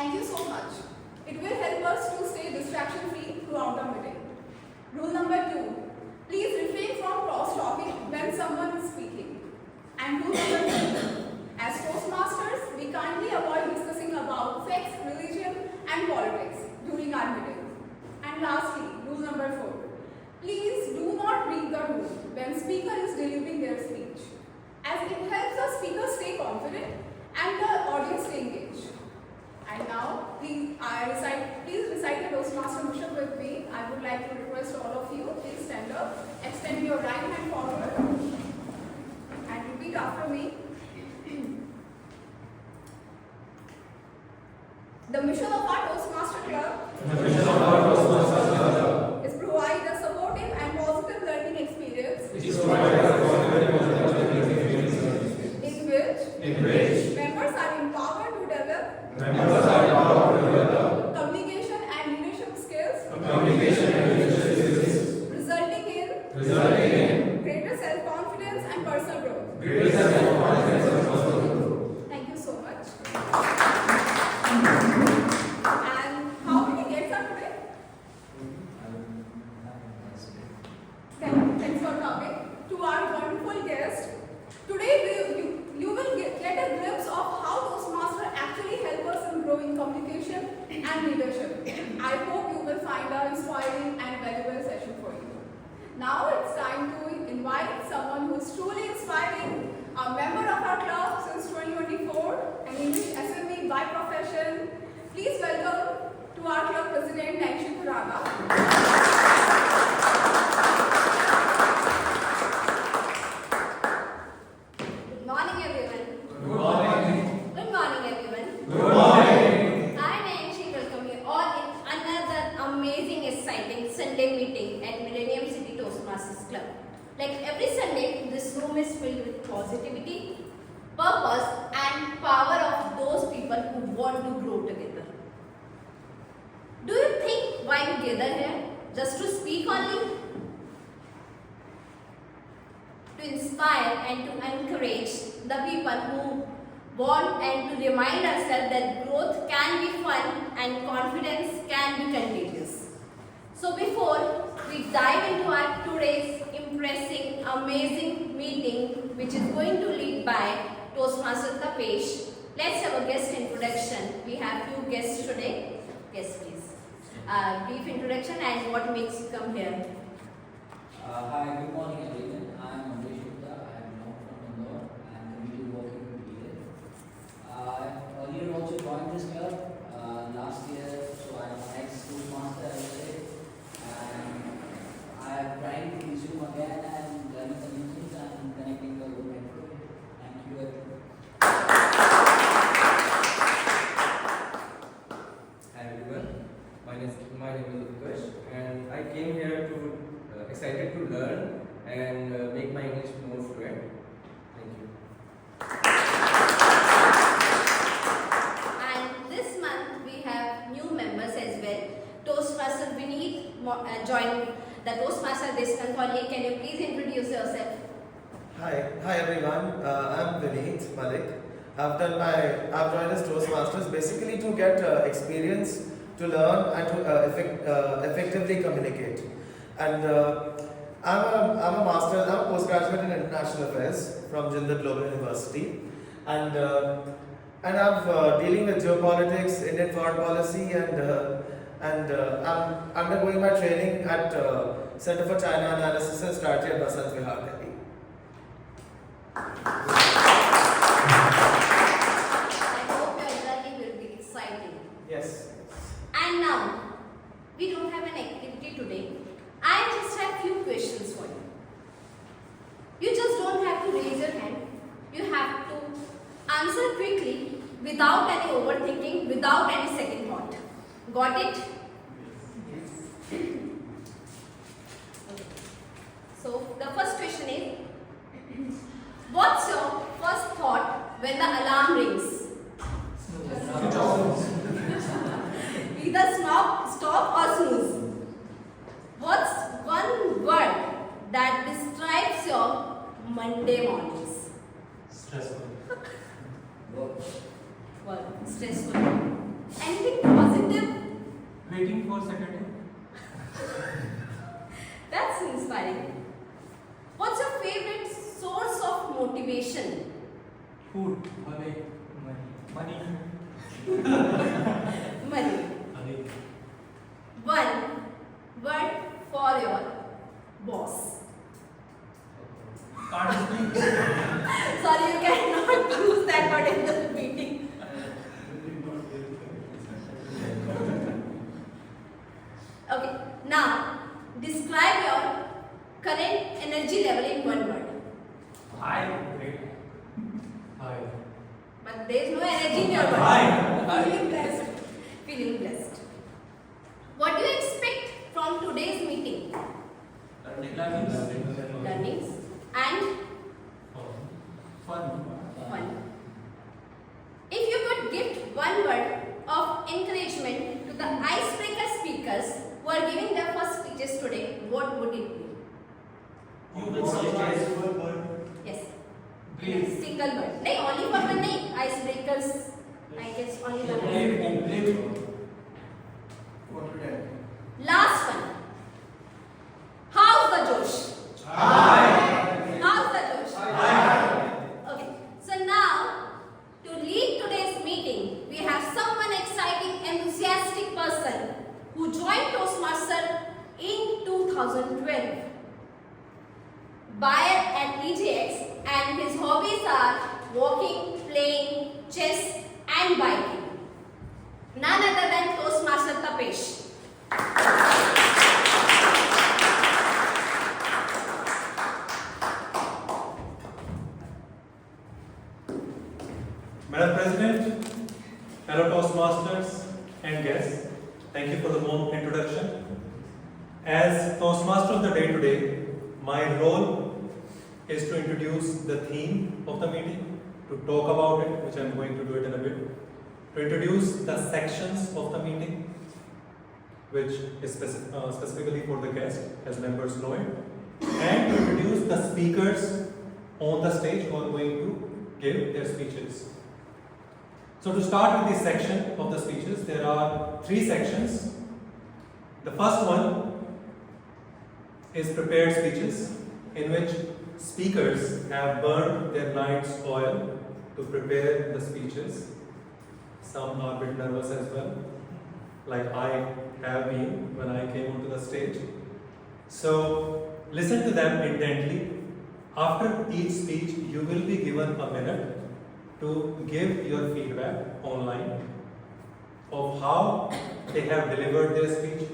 Thank you so much. It will help us to stay distraction-free throughout the meeting. Rule number 2. Please refrain from cross-talking when someone is speaking. And rule number 3. As Toastmasters, we kindly avoid discussing about sex, religion, and politics during our meeting. And lastly, rule number 4. Please do not read the room when speaker is delivering their speech, as it helps the speaker stay confident and the audience stay engaged. And now, please recite the Toastmaster mission with me. I would like to request all of you, please stand up, extend your right hand forward, and repeat after me. The mission of our Toastmaster Club is provide a supportive and positive learning experience in which members are empowered to develop communication and leadership skills, resulting in greater self-confidence and personal growth. Thank you so much. And how many guests are today? Thanks for coming. To our wonderful guest, today you will get a glimpse of how Toastmasters actually help us in growing communication and leadership. I hope you will find an inspiring and valuable session for you. Now it's time to invite someone who is truly inspiring, a member of our club since 2024, an English SME by profession. Please welcome to our club president, Nancy Kurana. Good morning, everyone. Good morning. Good morning, everyone. Good morning. I Nancy welcome you all in another amazing, exciting Sunday meeting at Millennium City Toastmasters Club. Like every Sunday, this room is filled with positivity, purpose, and power of those people who want to grow together. Do you think why we gather here? Just to speak only? To inspire and to encourage the people who want and to remind ourselves that growth can be fun and confidence can be contagious. So before we dive into our today's impressive, amazing meeting, which is going to lead by Toastmaster Tapesh, let's have a guest introduction. We have two guests today. Yes, please. Brief introduction and what makes you come here. Hi, good morning everyone. I am Amrish Gupta. I am now from Indore. I am currently working with BA. I earlier also joined this club last year, so I am an ex-Toastmaster, I would say. And I am trying to resume again and learning some new things and connecting the group. Thank you everyone. Hi everyone. My name is Utkarsh, and I came here to excited to learn and make my English more fluent. Thank you. And this month we have new members as well. Toastmaster Vineet joined the Toastmaster this month. Can you please introduce yourself? Hi everyone. I'm Vineet Malik. I've joined as Toastmasters basically to get experience, to learn and to effectively communicate. And I'm a postgraduate in international affairs from Jindal Global University, and I'm dealing with geopolitics, Indian foreign policy, and I'm undergoing my training at Center for China Analysis and Strategy at Basant Vihar, Delhi. I hope your journey will be exciting. Yes. And now, we don't have an activity today. I just have few questions for you. You just don't have to raise your hand. You have to answer quickly without any overthinking, without any second thought. Got it? Okay. So, the first question is, what's your first thought when the alarm rings? Either stop or snooze. What's one word that describes your Monday mornings? Stressful. Well, stressful. Anything positive? Waiting for Saturday. That's inspiring. What's your favorite source of motivation? Food. Money. Money. Money. Money. One word for your boss. Can't speak. Sorry, you cannot use that word in the meeting. Okay, now describe your current energy level in one word. High. High. But there is no energy in your word. High. Feeling blessed. Feeling blessed. What do you expect from today's meeting? Learnings and Fun. fun. If you could give one word of encouragement to the icebreaker speakers who are giving their first speeches today, what would it be? You will suggest. Yes. Brave. Single word. No, only for one. No, icebreakers. I guess only one. Brave. Last one. How's the Josh? High. How's the Josh? High. Okay. So now, to lead today's meeting, we have someone exciting, enthusiastic person who joined Toastmasters in 2012. Buyer at EGX, and his hobbies are walking, playing, chess and biking. None other than Toastmaster Tapesh. Madam President, fellow Toastmasters and guests, thank you for the warm introduction. As Toastmaster of the day today, my role is to introduce the theme of the meeting, to talk about it, which I am going to do it in a bit, to introduce the sections of the meeting, which is specifically for the guests, as members know it, and to introduce the speakers on the stage who are going to give their speeches. So to start with this section of the speeches, there are 3 sections. The first one is prepared speeches, in which speakers have burned their night's oil to prepare the speeches. Some are a bit nervous as well, like I have been when I came onto the stage. So listen to them intently. After each speech, you will be given a minute to give your feedback online of how they have delivered their speech.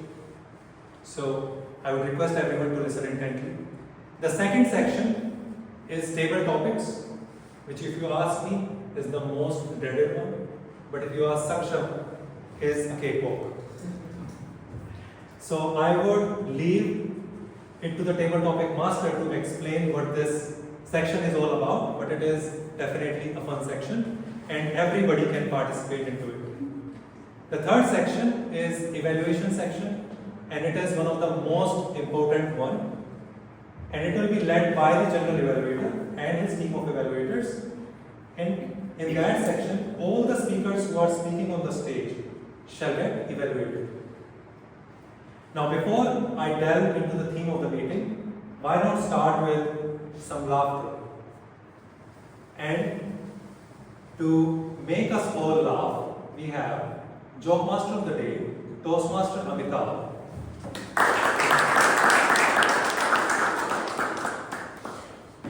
So I would request everyone to listen intently. The second section is table topics, which if you ask me is the most dreaded one, but if you ask Saksham, is a cakewalk. So I would leave it to the table topic master to explain what this section is all about, but it is definitely a fun section and everybody can participate into it. The third section is evaluation section, and it is one of the most important one, and it will be led by the general evaluator and his team of evaluators. And in that section, all the speakers who are speaking on the stage shall get evaluated. Now before I delve into the theme of the meeting, why not start with some laughter? And to make us all laugh, we have Joke Master of the Day, Toastmaster Amitabh.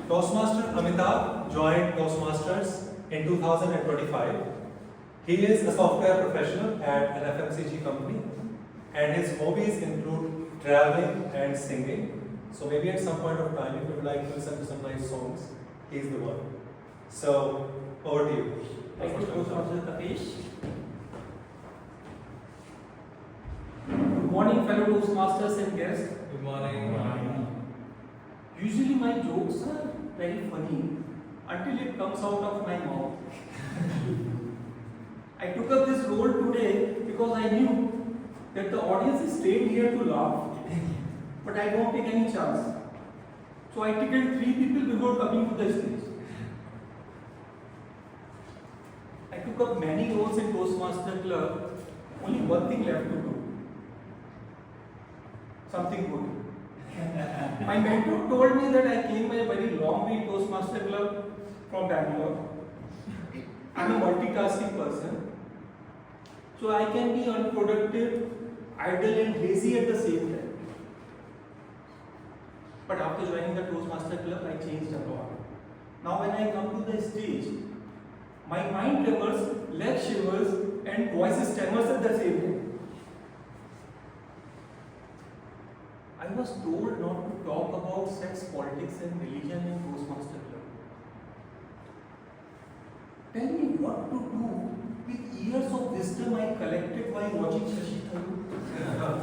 Toastmaster Amitabh joined Toastmasters in 2025. He is a software professional at an FMCG company, and his hobbies include traveling and singing. So maybe at some point of time, if you would like to listen to some nice songs, he's the one. So over to you. Thank you, Toastmaster Tapesh. Good morning, fellow Toastmasters and guests. Good morning. Usually my jokes are very funny until it comes out of my mouth. I took up this role today because I knew that the audience is staying here to laugh, but I don't take any chance. So I tickled 3 people before coming to the stage. I took up many roles in Toastmaster Club, only one thing left to do. Something good. My mentor told me that I came by a very long way Toastmaster Club from Bangalore. I'm a multitasking person. So I can be unproductive, idle and lazy at the same time. But after joining the Toastmaster Club, I changed a lot. Now when I come to the stage, my mind tremors, leg shivers and voice stammers at the same time. I was told not to talk about sex, politics and religion in Toastmaster Club. Tell me what to do with years of wisdom I collected while watching Shashi Tharoor.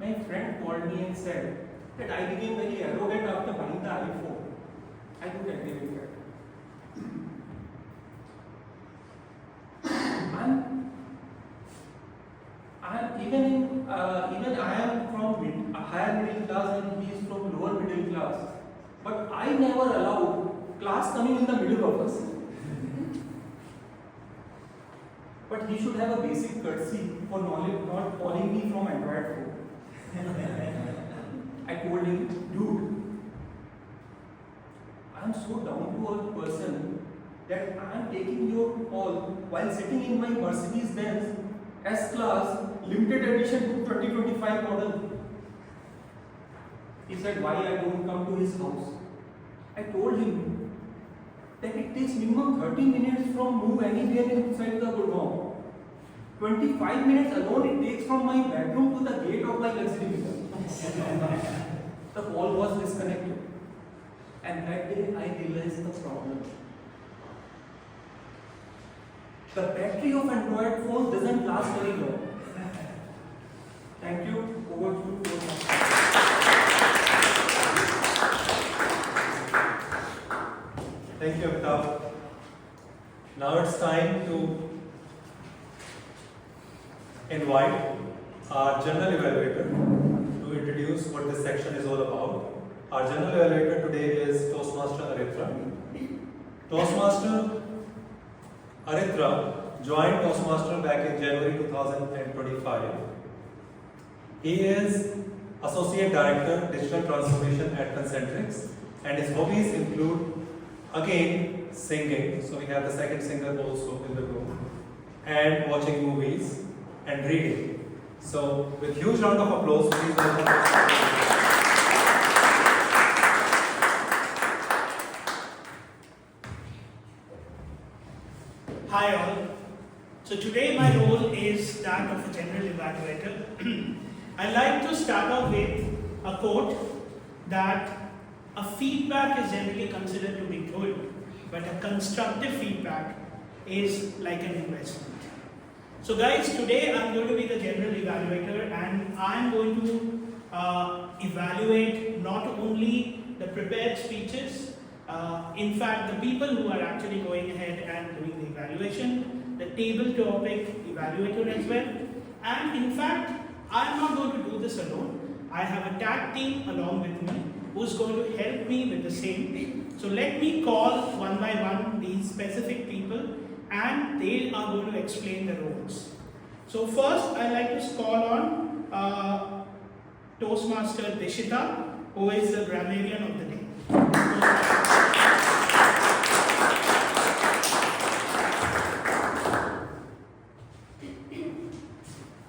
My friend called me and said that I became very arrogant after buying the iPhone. I don't agree with that. Even I am from higher middle class and he is from lower middle class. But I never allowed class coming in the middle of us. But he should have a basic courtesy for not calling me from Android phone. I told him, dude, I am so down to earth person that I am taking your call while sitting in my Mercedes Benz S-Class limited edition 2025 model. He said, why I don't come to his house? I told him that it takes minimum 30 minutes from move anywhere inside the Gurgaon. 25 minutes alone it takes from my bedroom to the gate of my luxury villa. The call was disconnected. And that day I realized the problem. The battery of Android phone doesn't last very long. Thank you. Over to you. Thank you, Amitabh. Now it's time to invite our general evaluator to introduce what this section is all about. Our general evaluator today is Toastmaster Aritra. Toastmaster Aritra joined Toastmaster back in January 2025. He is Associate Director, Digital Transformation at Concentrix, and his hobbies include, again, singing. So we have the second singer also in the room, and watching movies and reading. So with huge round of applause, please welcome. Hi all. So today my role is that of a general evaluator. I like to start off with a quote that a feedback is generally considered to be good, but a constructive feedback is like an investment. So guys, today I'm going to be the general evaluator and I'm going to evaluate not only the prepared speeches, in fact the people who are actually going ahead and doing the evaluation, the table topic evaluator as well, and in fact I'm not going to do this alone. I have a tag team along with me who's going to help me with the same. So let me call one by one these specific people and they are going to explain the roles. So first I like to call on Toastmaster Dishita, who is the grammarian of the day.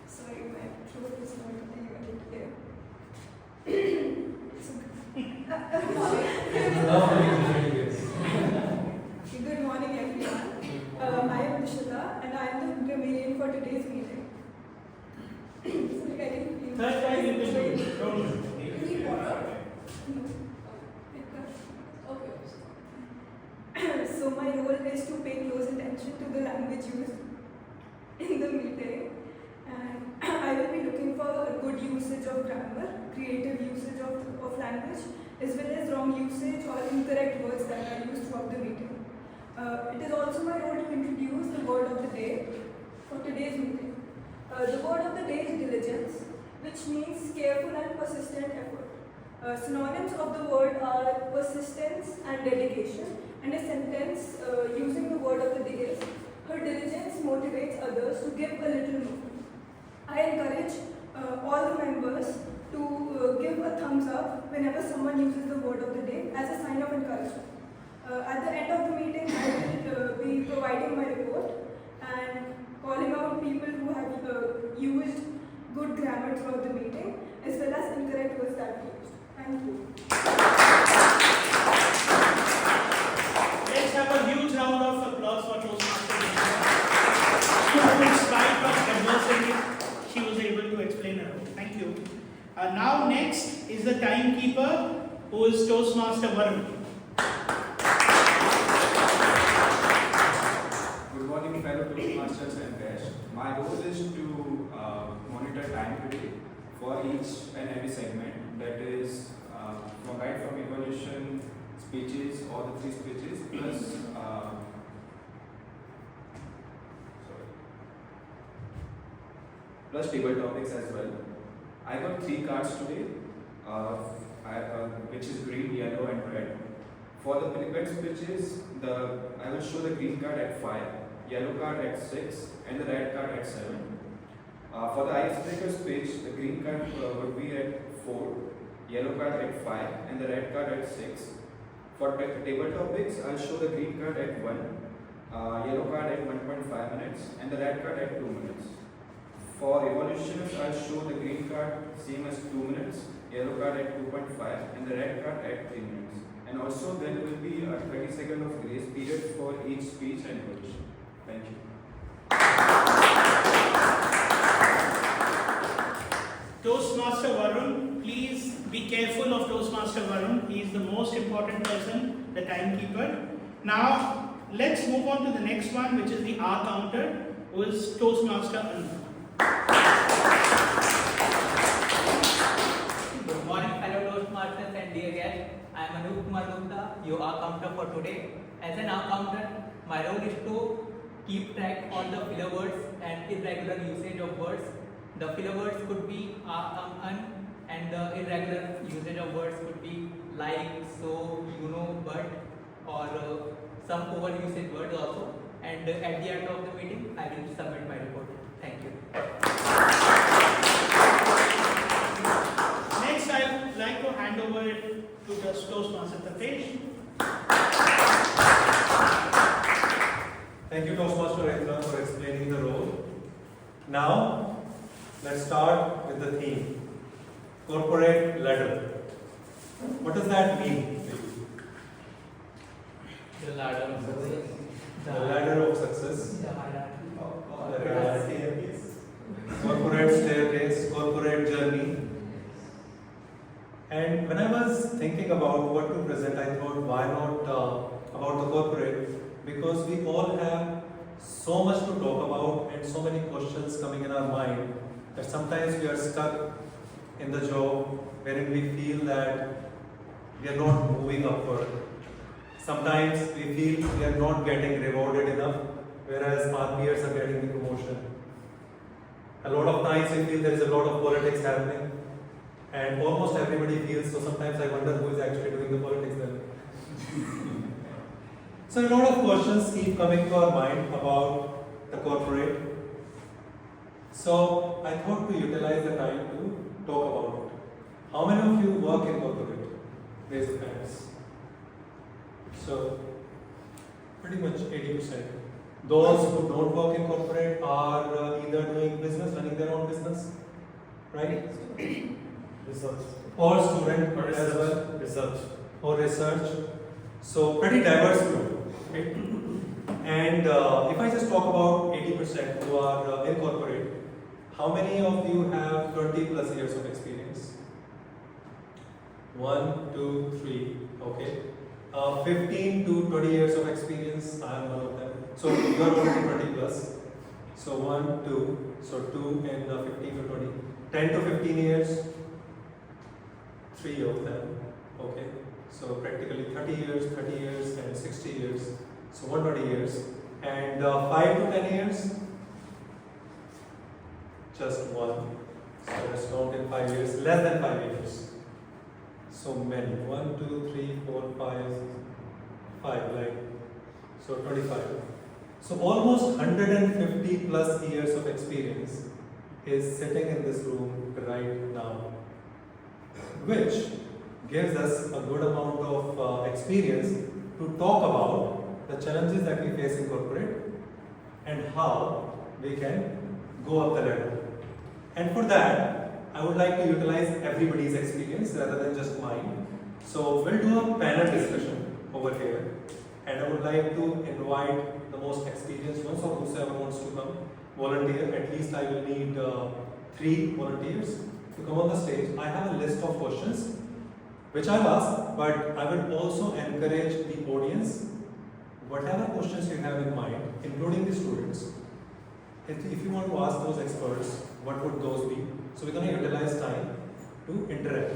Sorry, my throat is not even clear. Good morning, everyone. I am Dishita, and I am the grammarian for today's meeting. So, can you please- That's why you will do it. Don't worry. Need water? No. Okay. So my role is to pay close attention to the language used in the meeting, and I will be looking for a good usage of grammar, creative usage of language, as well as wrong usage or incorrect words that are used throughout the meeting. It is also my role to introduce the word of the day for today's meeting. The word of the day is diligence, which means careful and persistent effort. Synonyms of the word are persistence and dedication, and a sentence using the word of the day is, Her diligence motivates others to give a little more. I encourage all the members to give a thumbs up whenever someone uses the word of the day as a sign of encouragement. At the end of the meeting, I will be providing my report and calling out people who have used good grammar throughout the meeting as well as incorrect words that we used. Thank you. Let's have a huge round of applause for Toastmasters. In spite of adversity, she was able to explain her role. Thank you. Now next is the timekeeper, who is Toastmaster Varun. Good morning, fellow Toastmasters and guests. My role is to monitor time today for each and every segment. That is from evolution, speeches, all the 3 speeches, plus table topics as well. I got 3 cards today, which is green, yellow, and red. For the prepared speeches, I will show the green card at 5, yellow card at 6, and the red card at 7. For the icebreaker speech, the green card would be at 4, yellow card at 5, and the red card at 6. For table topics, I'll show the green card at 1, yellow card at 1.5 minutes, and the red card at 2 minutes. For evolutions, I'll show the green card same as 2 minutes, yellow card at 2.5, and the red card at 3 minutes. And also there will be a 30-second of grace period for each speech and evolution. Thank you. Toastmaster Varun, please be careful of Toastmaster Varun. He is the most important person, the timekeeper. Now, let's move on to the next one, which is the R counter, who is Toastmaster Anu. Good morning, fellow Toastmasters and dear guests. I am Anup Kumar Gupta, your R counter for today. As an R counter, my role is to keep track on the filler words and irregular usage of words. The filler words could be and the irregular usage of words could be like, so, you know, but, or some overusage words also. And at the end of the meeting, I will submit my report. Thank you. Next, I would like to hand over it to the Toastmaster Tapesh. Thank you, Toastmaster Indra, for explaining the role. Now, let's start with the theme. Corporate ladder. What does that mean to you? The ladder of success. The ladder of success. The hierarchy. The hierarchy. Corporate staircase, corporate journey. And when I was thinking about what to present, I thought, why not about the corporate? Because we all have so much to talk about and so many questions coming in our mind that sometimes we are stuck in the job wherein we feel that we are not moving upward. Sometimes we feel we are not getting rewarded enough, whereas our peers are getting the promotion. A lot of times we feel there is a lot of politics happening, and almost everybody feels, so sometimes I wonder who is actually doing the politics then. So a lot of questions keep coming to our mind about the corporate. So I thought to utilize the time to talk about it. How many of you work in corporate? Raise your hands. So pretty much 80%. Those who don't work in corporate are either doing business, running their own business, right? Research. Or student as well. Research. Or research. So pretty diverse group. Right? And if I just talk about 80% who are in corporate, how many of you have 20 plus years of experience? 1, 2, 3. Okay. 15 to 20 years of experience. I am one of them. So you are already 20 plus. So 1, 2. So 2 and 15 to 20. 10 to 15 years. 3 of them. Okay. So practically 30 years and 60 years. So 120 years. And 5 to 10 years? Just 1. So let's count in 5 years. Less than 5 years. So many. 1, 2, 3, 4, 5, 5, like, so 25. So almost 150 plus years of experience is sitting in this room right now, which gives us a good amount of experience to talk about the challenges that we face in corporate and how we can go up the ladder. And for that, I would like to utilize everybody's experience rather than just mine. So we'll do a panel discussion over here, and I would like to invite the most experienced ones or whoever wants to come volunteer. At least I will need 3 volunteers to come on the stage. I have a list of questions which I'll ask, but I will also encourage the audience, whatever questions you have in mind, including the students. If you want to ask those experts, what would those be? So we're going to utilize time to interact.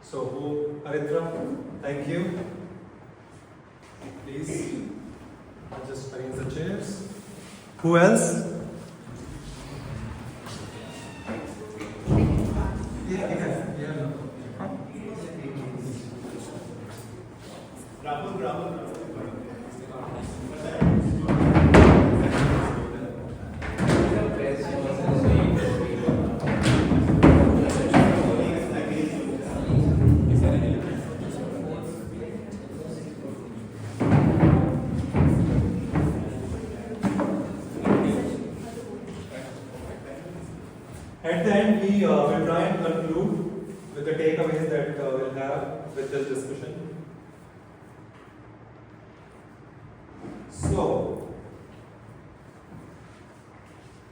So, Aritra, thank you. Please, I'll just arrange the chairs. Who else? Yeah. At the end, we will try and conclude with the takeaways that we'll have with this discussion. So,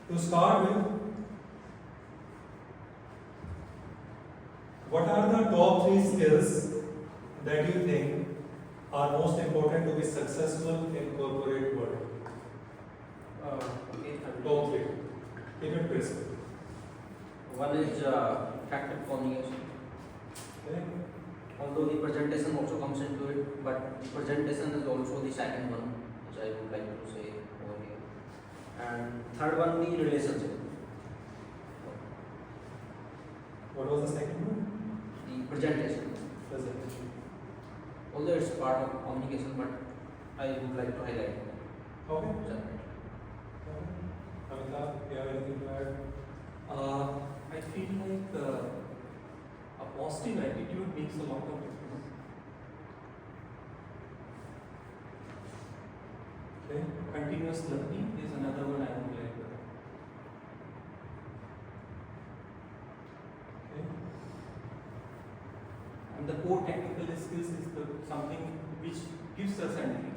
to start with, what are the top 3 skills that you think are most important to be successful in corporate world? Top 3. Keep it crisp. One is effective communication. Okay. Although the presentation also comes into it, but the presentation is also the second one, which I would like to say over here. And third one, the relationship. What was the second one? The presentation. Presentation. Although it's part of communication, but I would like to highlight it. Okay. Separate. Amitabh, do you have anything to add? I feel like a positive attitude makes a lot of difference. Okay. Continuous learning is another one I would like to. Okay. And the core technical skills is something which gives us an edge.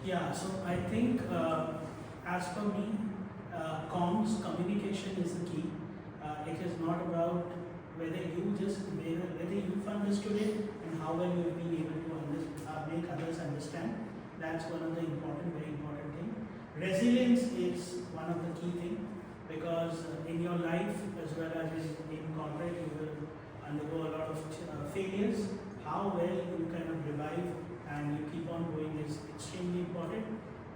Yeah, so I think as per me, comms, communication is the key. It is not about whether you've understood it and how well you've been able to make others understand. That's one of the very important thing. Resilience is one of the key thing, because in your life as well as in corporate, you will undergo a lot of failures. How well you kind of revive and you keep on going is extremely important.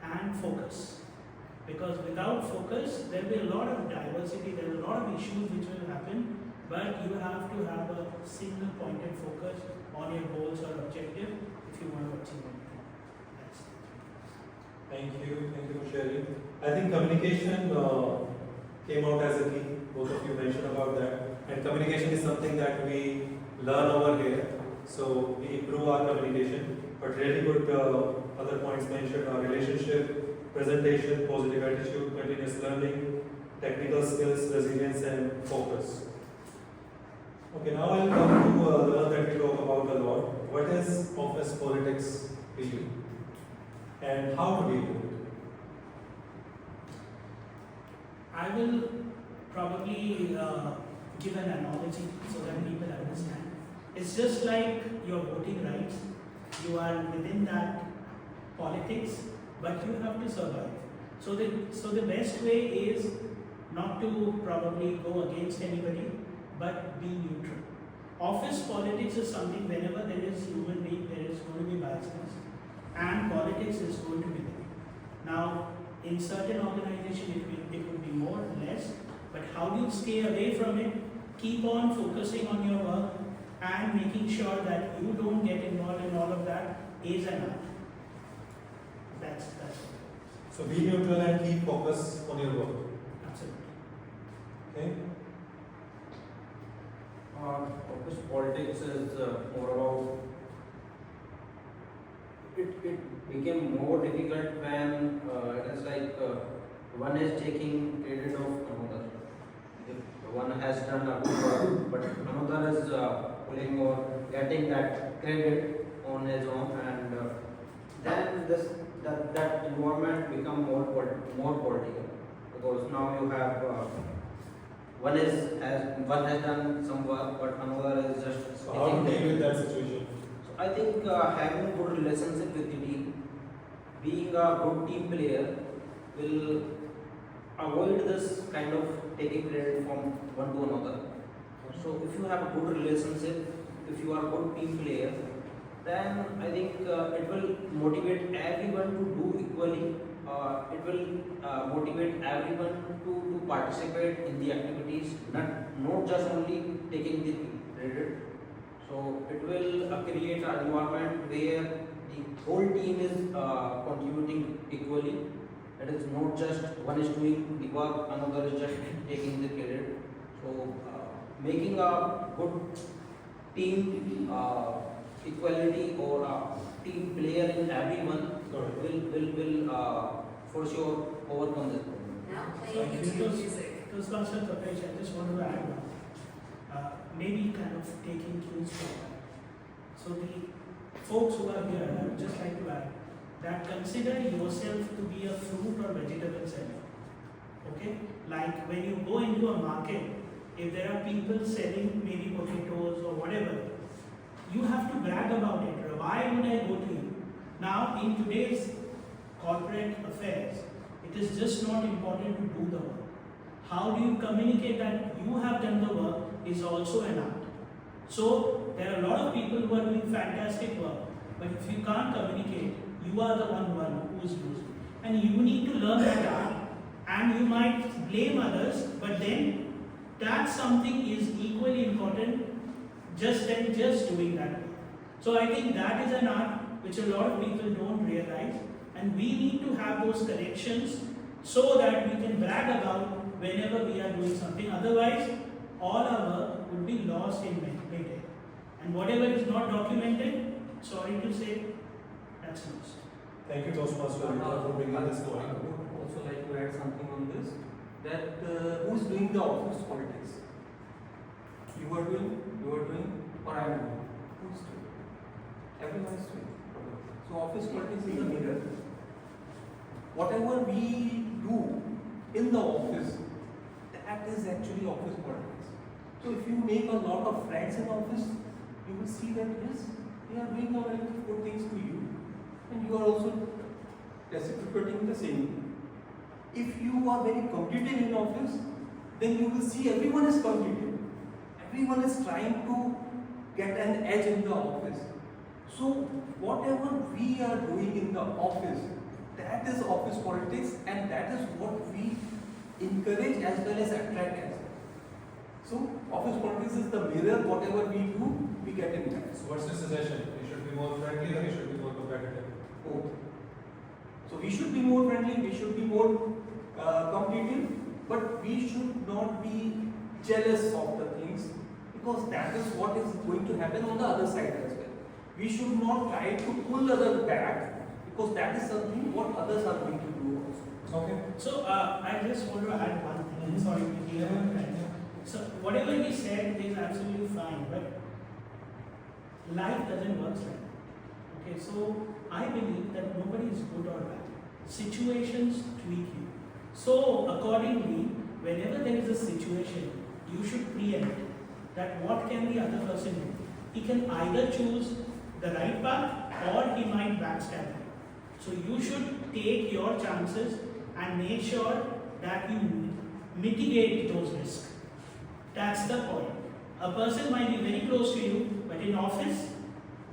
And focus, because without focus there will be a lot of diversity, there are a lot of issues which will happen, but you have to have a single pointed focus on your goals or objective if you want to achieve anything. That's it. Thank you for sharing. I think communication came out as a key. Both of you mentioned about that, and communication is something that we learn over here. So we improve our communication. But really good other points mentioned are relationship, presentation, positive attitude, continuous learning, technical skills, resilience, and focus. Okay, now I'll come to the one that we talk about a lot. What is office politics to you? And how to deal with it? I will probably give an analogy so that people understand. It's just like your voting rights. You are within that politics, but you have to survive. So the best way is not to probably go against anybody, but be neutral. Office politics is something whenever there is human being, there is going to be biasness, and politics is going to be there. Now, in certain organizations, it would be more or less, but how do you stay away from it? Keep on focusing on your work and making sure that you don't get involved in all of that is an art. That's So be neutral and keep focus on your work. absolutely. Okay? Office politics is more about it became more difficult when it is like one is taking credit of another. If one has done a good work, but another is pulling or getting that credit on his own, and then that environment become more political, because now you have one has done some work, but another is just. So how to deal with that situation? So I think having good relationship with the team, being a good team player, will avoid this kind of taking credit from one to another. So if you have a good relationship, if you are a good team player, then I think it will motivate everyone to do equally. It will motivate everyone to participate in the activities, not just only taking the credit. So it will create an environment where the whole team is contributing equally. It is not just one is doing the work, another is just taking the credit. So making a good team equality or a team player in everyone will for sure overcome this problem. Toastmaster Kapesh, I just want to add one. Maybe kind of taking cues from that. So the folks who are here, I would just like to add that consider yourself to be a fruit or vegetable seller. Okay? Like when you go into a market, if there are people selling maybe potatoes or whatever, you have to brag about it. Why would I go to you? Now, in today's corporate affairs, it is just not important to do the work. How do you communicate that you have done the work is also an art. So, there are a lot of people who are doing fantastic work, but if you can't communicate, you are the one who is losing. And you need to learn that art, and you might blame others, but then that something is equally important just doing that work. So I think that is an art which a lot of people don't realize, and we need to have those connections so that we can brag about whenever we are doing something. Otherwise, all our work would be lost in mid-air. And whatever is not documented, sorry to say, that's lost. Thank you, Toastmaster, for bringing this I point. would also like to add something on this, that who is doing the office politics? You are doing, or I am doing? Who is doing? Everyone is doing. So office politics is a mirror. Whatever we do in the office, that is actually office politics. So if you make a lot of friends in office, you will see that yes, they are doing a lot of good things to you, and you are also reciprocating the same. If you are very competitive in office, then you will see everyone is competitive. Everyone is trying to get an edge in the office. So whatever we are doing in the office, that is office politics, and that is what we encourage as well as attract as well. So office politics is the mirror. Whatever we do, we get in that. So what's the suggestion? We should be more friendly or we should be more competitive? Both. So we should be more friendly, we should be more competitive, but we should not be jealous of the things, because that is what is going to happen on the other side as well. We should not try to pull others back, because that is something what others are going to do also. Okay. So I just want to add one thing. Sorry to hear my friend. So whatever he said is absolutely fine, but life doesn't work like that. Okay, so I believe that nobody is good or bad. Situations tweak you. So accordingly, whenever there is a situation, you should preempt that what can the other person do. He can either choose the right path or he might backstab you. So you should take your chances and make sure that you mitigate those risks. That's the point. A person might be very close to you, but in office,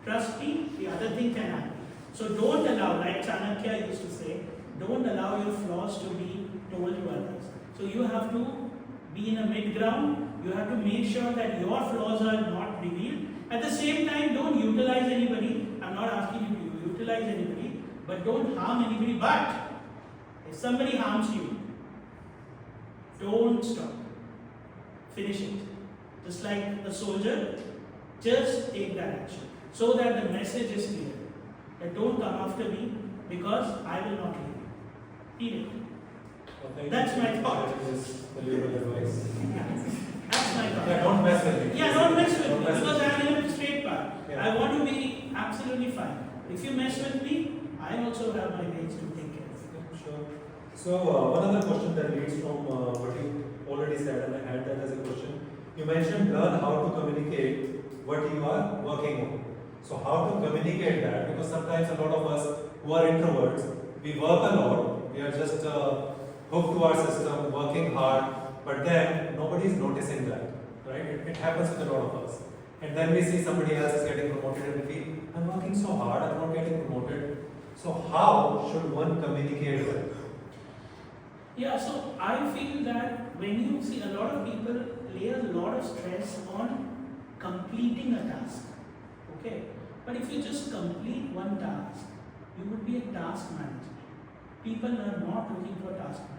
trust me, the other thing can happen. So don't allow, like Chanakya used to say, don't allow your flaws to be told to others. So you have to be in a mid ground. You have to make sure that your flaws are not revealed, At the same time, don't utilize anybody. I'm not asking you to utilize anybody, but don't harm anybody. But if somebody harms you, don't stop. Finish it. Just like a soldier, just take that action so that the message is clear. That don't come after me because I will not leave you. Eat it. That's my thought. This valuable advice. That's my thought. Yeah, don't mess with me. Yeah, don't mess with Don't me mess because with I am in a straight path. Yeah. I want to be absolutely fine. If you mess with me, I also have my ways to take care of it. Sure. So one other question that leads from what you already said, and I had that as a question. You mentioned learn how to communicate what you are working on. So how to communicate that? Because sometimes a lot of us who are introverts, we work a lot. We are just hooked to our system, working hard, but then nobody is noticing that, right? It happens with a lot of us. And then we see somebody else is getting promoted and we feel, I'm working so hard, I'm not getting promoted. So how should one communicate that? Yeah, so I feel that when you see a lot of people lay a lot of stress on completing a task, okay? But if you just complete one task, you would be a task manager. People are not looking for task manager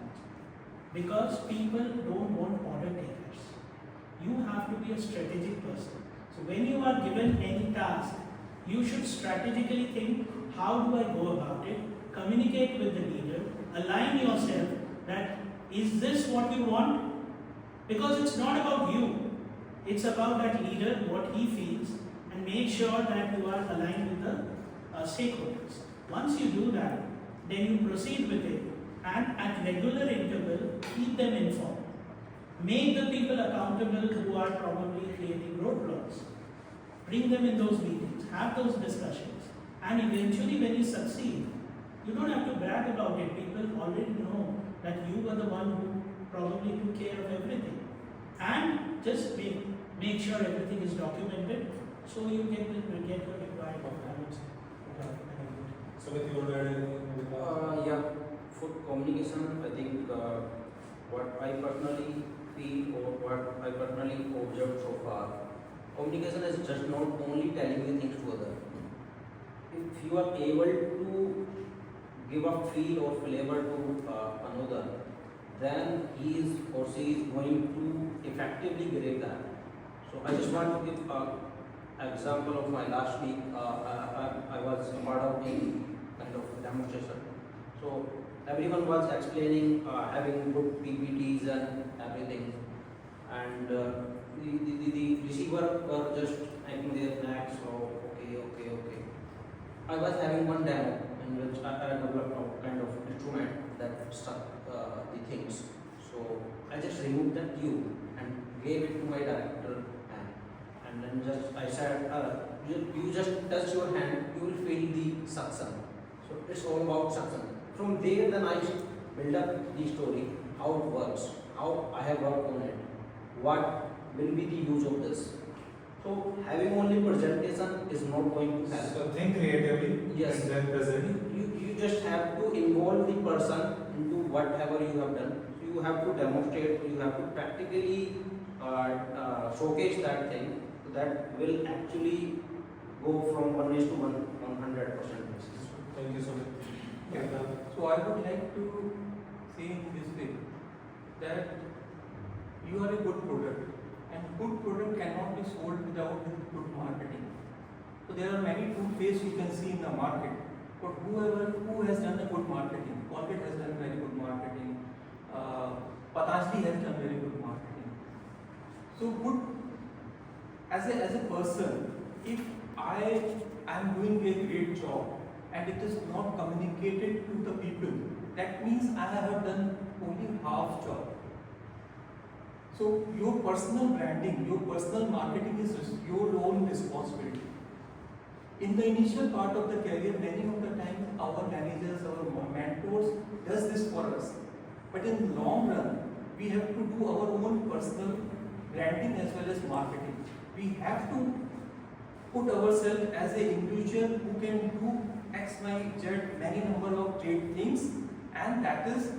because people don't want order takers. You have to be a strategic person. So when you are given any task, you should strategically think, how do I go about it? Communicate with the leader, align yourself that is this what you want? Because it's not about you. It's about that leader, what he feels, and make sure that you are aligned with the stakeholders. Once you do that, then you proceed with it, and at regular interval, keep them informed. Make the people accountable who are probably creating roadblocks. Bring them in those meetings, have those discussions, and eventually when you succeed, you don't have to brag about it. People already know that you were the one who probably took care of everything. And just make sure everything is documented so you get your required balance. So with you want to add anything? Yeah, for communication, I think what I personally feel or what I personally observed so far, communication is just not only telling you things to others. If you are able to give a feel or flavor to another, then he is or she is going to effectively grab that. So I just want to give an example of my last week. I was a part of the kind of demonstration. So everyone was explaining, having good PPTs and everything, and the receiver were just making their necks. So okay. I was having one demo in which I developed a kind of instrument that stuck the things. So I just removed that tube and gave it to my director, and then just I said, you just touch your hand, you will feel the suction. So it's all about suction. From there, then I build up the story, how it works, how I have worked on it, what will be the use of this. So having only presentation is not going to help. So think creatively. Yes. And then present. You just have to involve the person into whatever you have done. So you have to demonstrate, you have to practically showcase that thing. So that will actually go from 1:1 to 100% basis. Thank you so much. Yeah. So I would like to say in this way that you are a good product, and good product cannot be sold without good marketing. So there are many toothpaste you can see in the market, but who has done a good marketing? Colgate has done very good marketing. Patanjali has done very good marketing. So good as a person, if I am doing a great job and it is not communicated to the people, that means I have done only half job. So your personal branding, your personal marketing is your own responsibility. In the initial part of the career, many of the time our managers, our mentors does this for us. But in the long run, we have to do our own personal branding as well as marketing. We have to put ourselves as an individual who can do X, Y, Z, many number of great things, and that is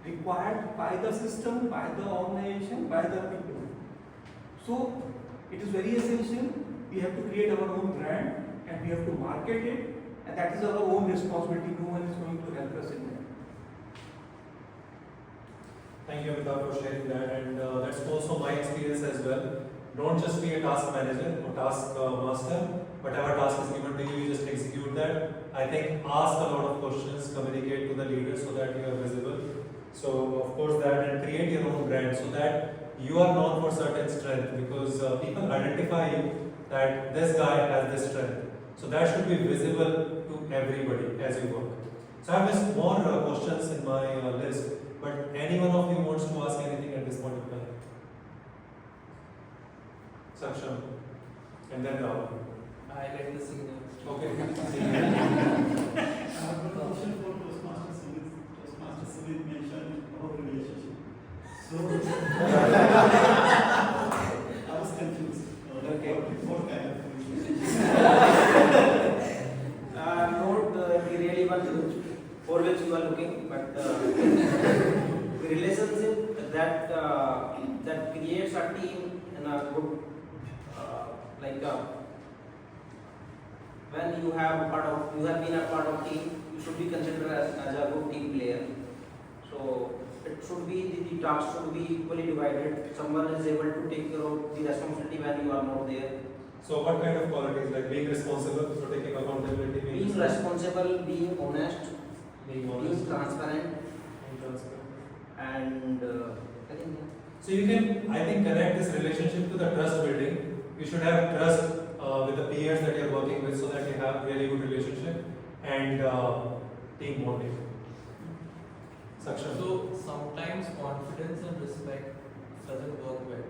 required by the system, by the organization, by the people. So it is very essential we have to create our own brand and we have to market it, and that is our own responsibility. No one is going to help us in that. Thank you, Amitabh, for sharing that, and that's also my experience as well. Don't just be a task manager or task master. Whatever task is given to you, you just execute that. I think ask a lot of questions, communicate to the leader so that you are visible. So of course that, and create your own brand so that you are known for certain strength, because people identify you that this guy has this strength. So that should be visible to everybody as you work. So I have just more questions in my list, but any one of you wants to ask anything at this point of time? Saksham, and then Rahul. I let the signal. Okay. I have a question for Toastmasters. Toastmasters will mention our relationship. So I was confused. Okay. What kind of Not really one for which you are looking, but the relationship that creates a team in a good, when you have been a part of team, you should be considered as a good team player. So it should be the task should be equally divided. Someone is able to take care of the responsibility when you are not there. So what kind of qualities, like being responsible, so taking accountability, Being responsible, being honest, being being transparent, and I think. So you can, I think, connect this relationship to the trust building. You should have trust with the peers that you're working with so that you have really good relationship and team bonding. Saksham. So sometimes confidence and respect doesn't work well.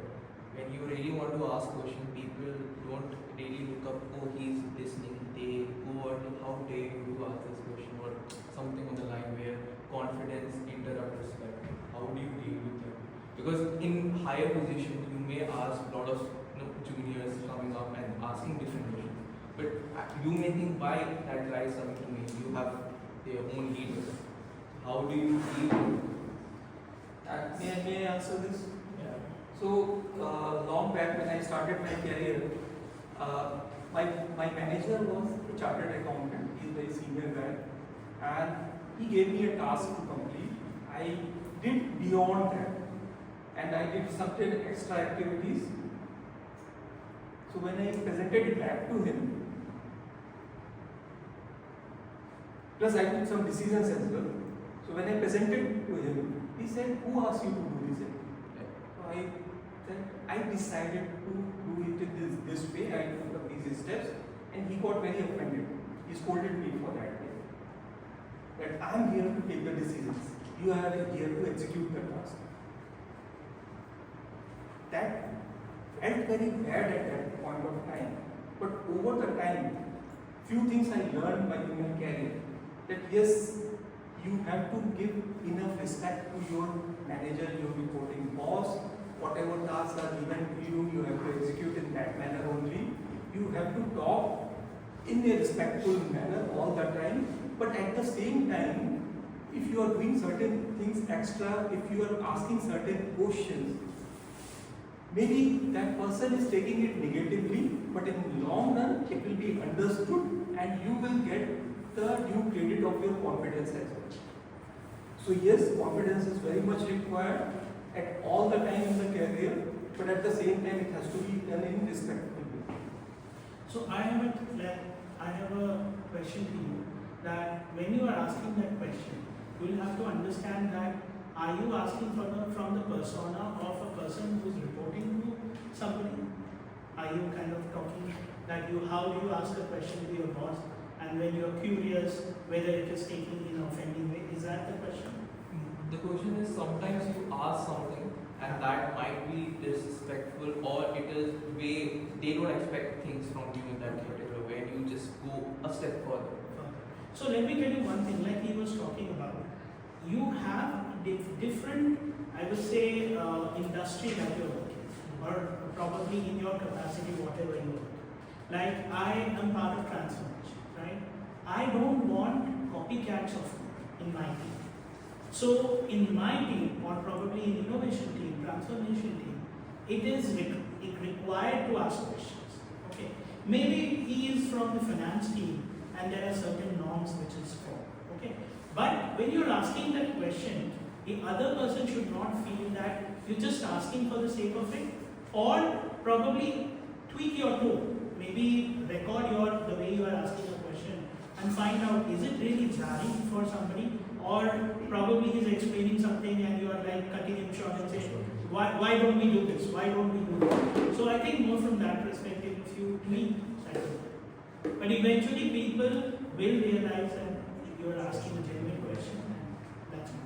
When you really want to ask questions, people don't really look up, oh, he's listening. They go on, how dare you to ask this question, or something on the line where confidence interrupts respect. How do you deal with that? Because in higher positions, you may ask a lot of juniors coming up and asking different questions. But you may think, why that guy is coming to me? You have their own leaders. How do you deal with that? May I answer this? Yeah. So long back when I started my career, my manager was a chartered accountant. He's a very senior guy, and he gave me a task to complete. I did beyond that, and I did certain extra activities. So when I presented it back to him, plus I took some decisions as well. So when I presented to him, he said, "Who asked you to do this?" So I said, "I decided to do it in this way. I took up these steps," and he got very offended. He scolded me for that. That I am here to take the decisions. You are here to execute the task. That felt very bad at that point of time. But over the time, few things I learned by in my career. That yes, you have to give enough respect to your manager, your reporting boss. Whatever tasks are given to you, you have to execute in that manner only. You have to talk in a respectful manner all the time. But at the same time, if you are doing certain things extra, if you are asking certain questions, maybe that person is taking it negatively, but in the long run, it will be understood and you will get the due credit of your confidence as well. So yes, confidence is very much required at all the time in the career, but at the same time, it has to be done in respectful way. So I have a question to you, that when you are asking that question, you will have to understand that are you asking from the persona of a person who is reporting to somebody? Are you kind of talking that how do you ask a question to your boss, and when you are curious whether it is taken in an offending way? Is that the question? The question is, sometimes you ask something and that might be disrespectful, or it is way they don't expect things from you in that particular way, and you just go a step further. So let me tell you one thing, like he was talking about, you have different, I would say, industry that you're working, or probably in your capacity, whatever you work. Like I am part of transformation, right? I don't want copycats of me in my team. So in my team, or probably in innovation team, transformation team, it is required to ask questions. Okay, maybe he is from the finance team and there are certain norms which is for. Okay? But when you're asking that question, the other person should not feel that you're just asking for the sake of it, or probably tweak your tone. Maybe record the way you are asking a question and find out, is it really jarring for somebody, or probably he's explaining something and you are like cutting him short and saying, why don't we do this? Why don't we do that? So I think more from that perspective, if you tweak that. But eventually people will realize that you are asking a genuine question, and that's it.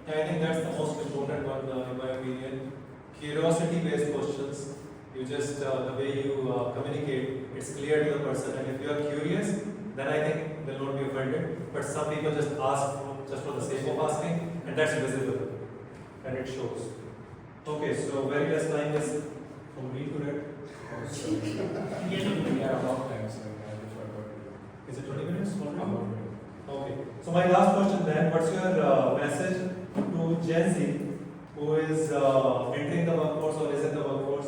I think that's the most important one in my opinion. Curiosity-based questions. You just, the way you communicate, it's clear to the person, and if you are curious, then I think they'll not be offended. But some people just ask just for the sake of asking, and that's visible, and it shows. Okay, so very less time is from me to read. Yeah, about time, so I forgot. Is it 20 minutes already? Okay. So my last question then, what's your message to Gen Z who is entering the workforce or is in the workforce?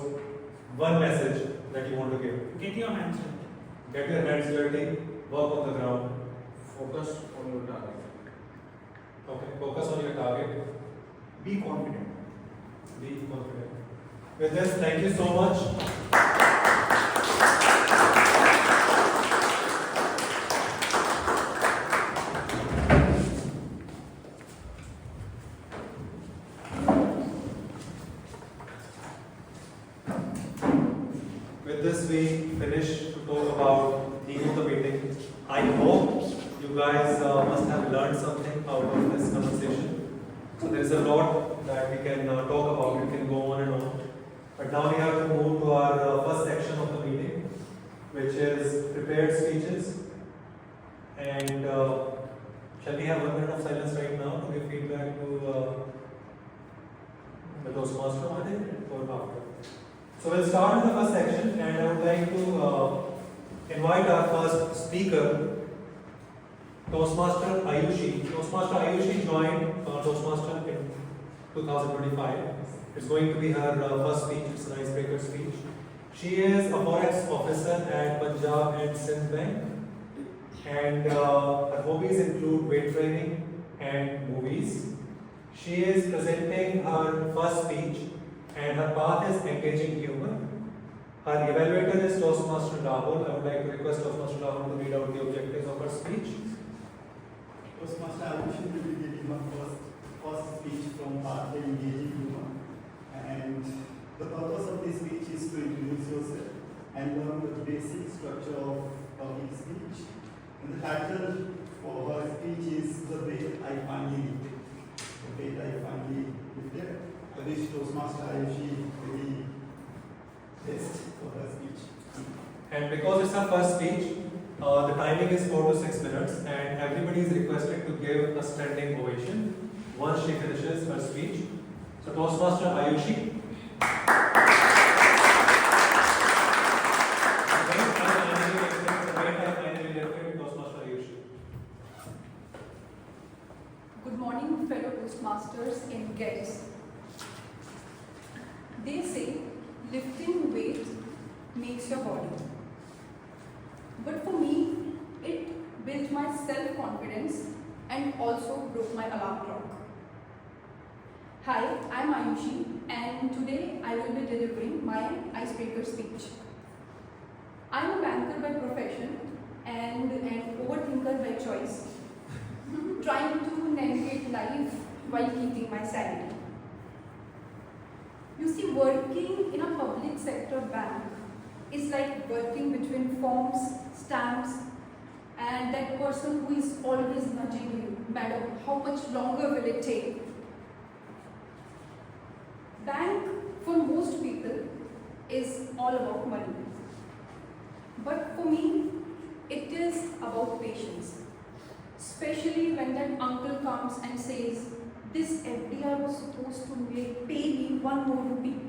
One message that you want to give. Get your hands dirty. Get your hands dirty, work on the ground. Focus on your target. Okay, focus on your target. Be confident. Be confident. With this, thank you so much. With this, we finish to talk about the theme of the meeting. I hope you guys must have learned something out of this conversation. So there is a lot that we can talk about. We can go on and on. But now we have to move to our first section of the meeting, which is prepared speeches. And shall we have 1 minute of silence right now to give feedback to the Toastmaster or after? So we'll start with the first section, and I would like to invite our first speaker, Toastmaster Ayushi. Toastmaster Ayushi joined Toastmaster in 2025. It's going to be her first speech. It's an icebreaker speech. She is a Forex officer at Punjab and Sindh Bank, and her hobbies include weight training and movies. She is presenting her first speech, and her path is engaging humor. Her evaluator is Toastmaster Rahul. I would like to request Toastmaster Rahul to read out the objectives of her speech. Toastmaster, I wish you to be giving my first speech from path to engaging humor. And the purpose of this speech is to introduce yourself and learn the basic structure of public speech. And the title for her speech is The Weight I Finally Lifted. The Weight I Finally Lifted. I wish Toastmaster Ayushi very best for her speech. And because it's her first speech, the timing is 4 to 6 minutes, and everybody is requested to give a standing ovation once she finishes her speech. So Toastmaster Ayushi. Good morning, fellow Toastmasters and guests. They say lifting weight makes your body. But for me, it built my self-confidence and also broke my alarm clock. Hi, I'm Ayushi, and today I will be delivering my icebreaker speech. I'm a banker by profession and an overthinker by choice, trying to navigate life while keeping my sanity. You see, working in a public sector bank is like working between forms, stamps, and that person who is always nudging you, madam, how much longer will it take? Bank, for most people, is all about money. But for me, it is about patience. Especially when that uncle comes and says, this FDR was supposed to pay me 1 more rupee.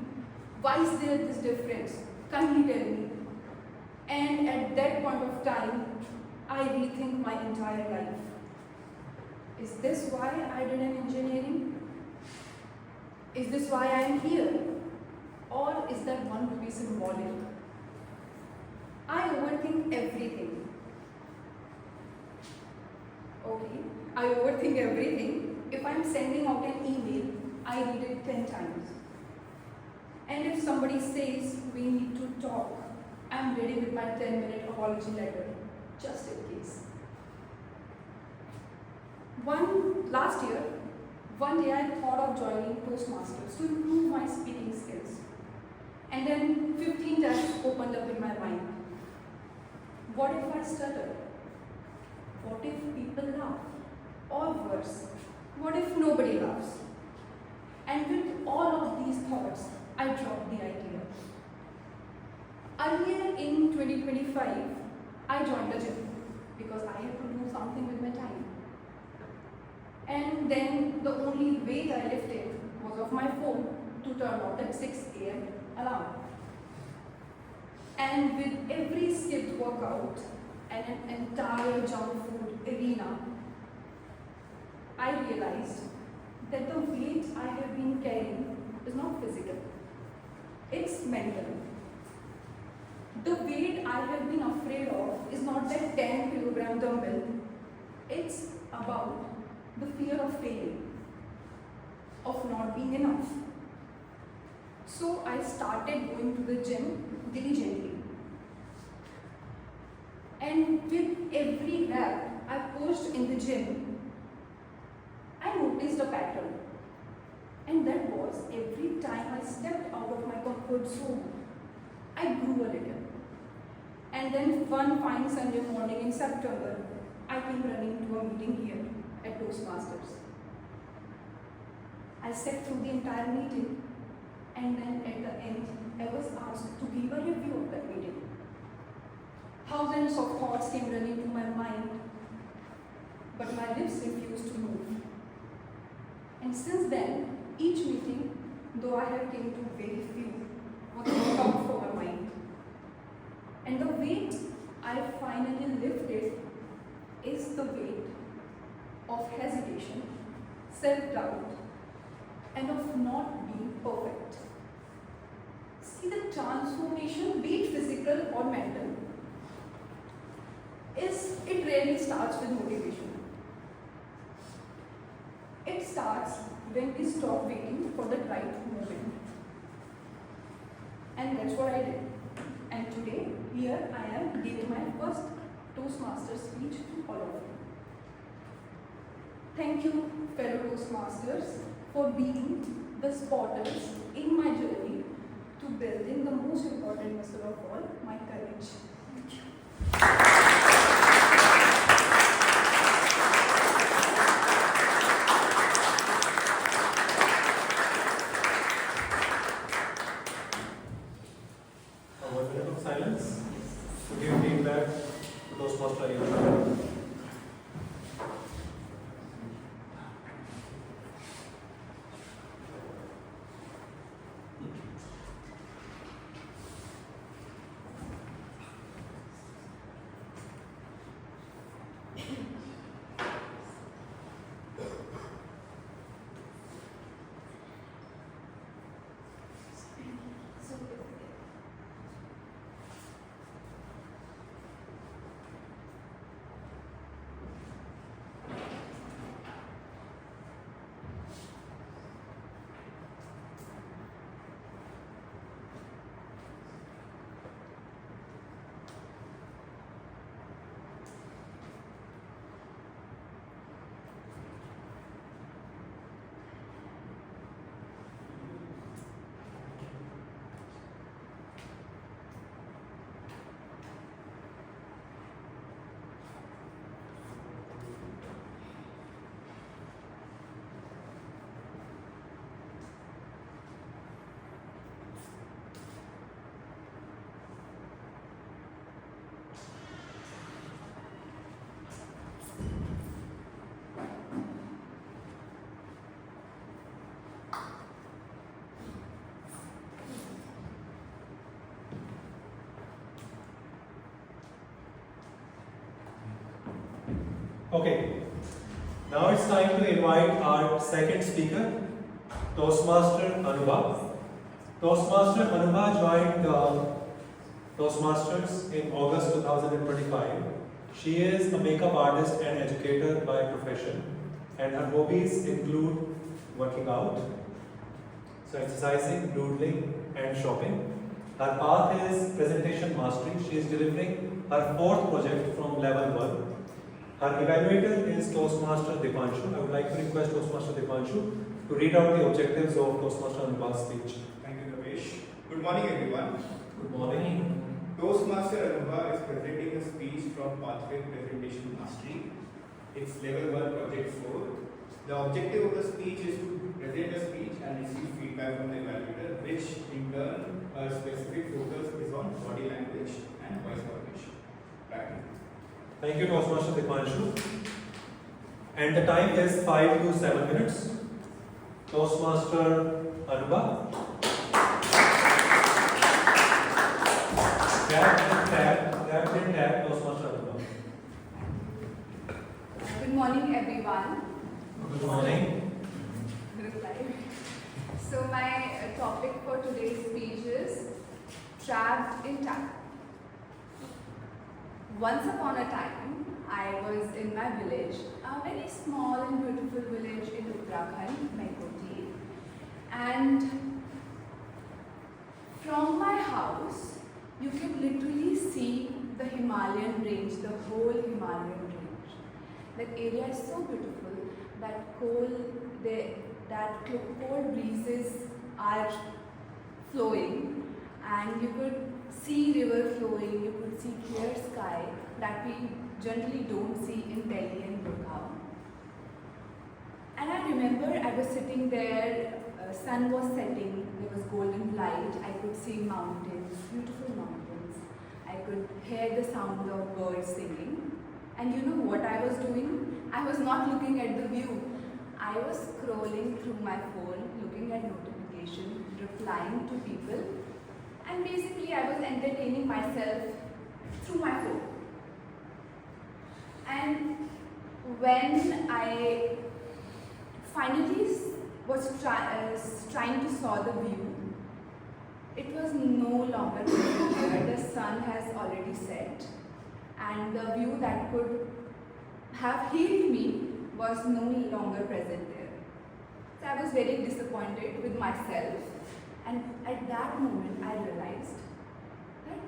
Why is there this difference? Kindly tell me. And at that point of time, I rethink my entire life. Is this why I did an engineering? Is this why I am here? Or is that 1 rupee symbolic? I overthink everything. Okay, I overthink everything. If I'm sending out an email, I read it 10 times. And if somebody says we need to talk, I'm ready with my 10-minute apology letter, just in case. Last year, one day I thought of joining Toastmasters to improve my speaking skills. And then 15 tabs opened up in my mind. What if I stutter? What if people laugh? Or worse, what if nobody laughs? And with all of these thoughts, I dropped the idea. Earlier in 2025, I joined a gym because I had to do something with my time. And then the only weight I lifted was of my phone to turn off at 6 a.m. alarm. And with every skipped workout and an entire junk food arena, I realized that the weight I have been carrying is not physical, it's mental. The weight I have been afraid of is not that 10 kilogram dumbbell, it's about the fear of failing, of not being enough. So I started going to the gym diligently. And with every rep I pushed in the gym, I noticed a pattern. And that was every time I stepped out of my comfort zone, I grew a little. And then one fine Sunday morning in September, I came running to a meeting here at Toastmasters. I sat through the entire meeting, and then at the end, I was asked to give a review of that meeting. Thousands of thoughts came running to my mind, but my lips refused to move. And since then, each meeting, though I have came to very few, was come from my mind. And the weight I finally lifted is the weight of hesitation, self-doubt, and of not being perfect. See, the transformation, be it physical or mental, it rarely starts with motivation. It starts when we stop waiting for the right moment. And that's what I did. And today, here I am giving my first Toastmasters speech to all of you. Thank you, fellow Toastmasters, for being the spotters in my journey to building the most important muscle of all, my courage. Thank you. A minute of silence to give feedback to Toastmaster Ayush. Okay, now it's time to invite our second speaker, Toastmaster Anubha. Toastmaster Anubha joined Toastmasters in August 2025. She is a makeup artist and educator by profession, and her hobbies include working out, so exercising, doodling, and shopping. Her path is presentation mastery. She is delivering her 4th project from level 1. Her evaluator is Toastmaster Dipanshu. I would like to request Toastmaster Dipanshu to read out the objectives of Toastmaster Anubhav's speech. Thank you, Ramesh. Good morning, everyone. Good morning. Toastmaster Anubhav is presenting a speech from Pathway Presentation Mastery. It's level 1, project 4. The objective of the speech is to present a speech and receive feedback from the evaluator, which in turn a specific focus is on body language and voice formation. Practice. Thank you, Toastmaster Dipanshu. And the time is 5 to 7 minutes. Toastmaster Anubhav. Tap, Toastmaster Anubhav. Good morning, everyone. Good morning. So my topic for today's speech is trapped in time. Once upon a time, I was in my village, a very small and beautiful village in Uttarakhand, Maikoti, and from my house, you can literally see the Himalayan range, the whole Himalayan range. That area is so beautiful that cold breezes are flowing, and you could see river flowing, you could see clear sky that we generally don't see in Delhi and Gurgaon. And I remember I was sitting there, sun was setting, there was golden light, I could see mountains, beautiful mountains. I could hear the sound of birds singing. And you know what I was doing? I was not looking at the view. I was scrolling through my phone, looking at notifications, replying to people, and basically I was entertaining myself through my phone. And when I finally was trying to saw the view, it was no longer there. The sun has already set, and the view that could have healed me was no longer present there. So I was very disappointed with myself, and at that moment I realized that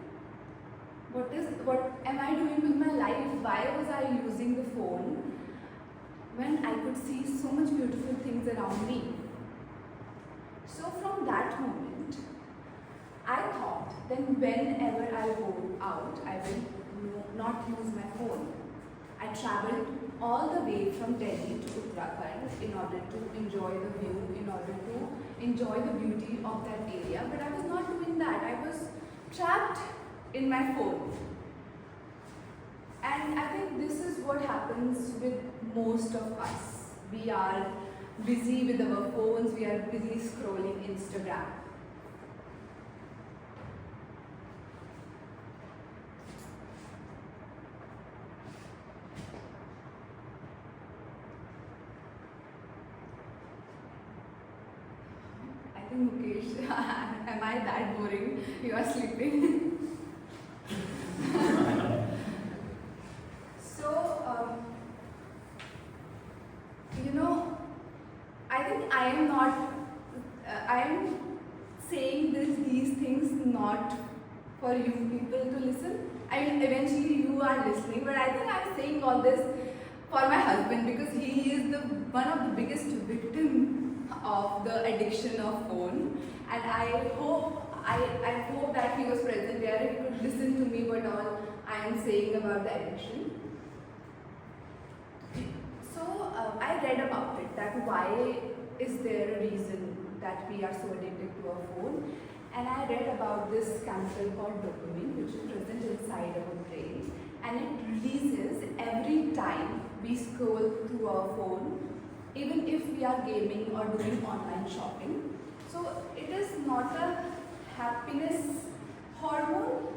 what am I doing with my life? Why was I using the phone when I could see so much beautiful things around me? So from that moment, I thought then whenever I go out, I will not use my phone. I traveled all the way from Delhi to Uttarakhand in order to enjoy the view, in order to enjoy the beauty of that area. But I was not doing that. I was trapped in my phone. And I think this is what happens with most of us. We are busy with our phones, we are busy scrolling Instagram. I think Mukesh, am I that boring? You are sleeping. So, I think I am not, I am saying these things not for you people to listen. I mean, eventually you are listening, but I think I am saying all this for my husband because he is one of the biggest victims of the addiction of phone, and I hope that he was present there and he could listen to me what all I am saying about the addiction. So I read about it, that why is there a reason that we are so addicted to our phone, and I read about this chemical called dopamine, which is present inside our brain, and it releases every time we scroll through our phone, even if we are gaming or doing online shopping. So it is not a happiness hormone.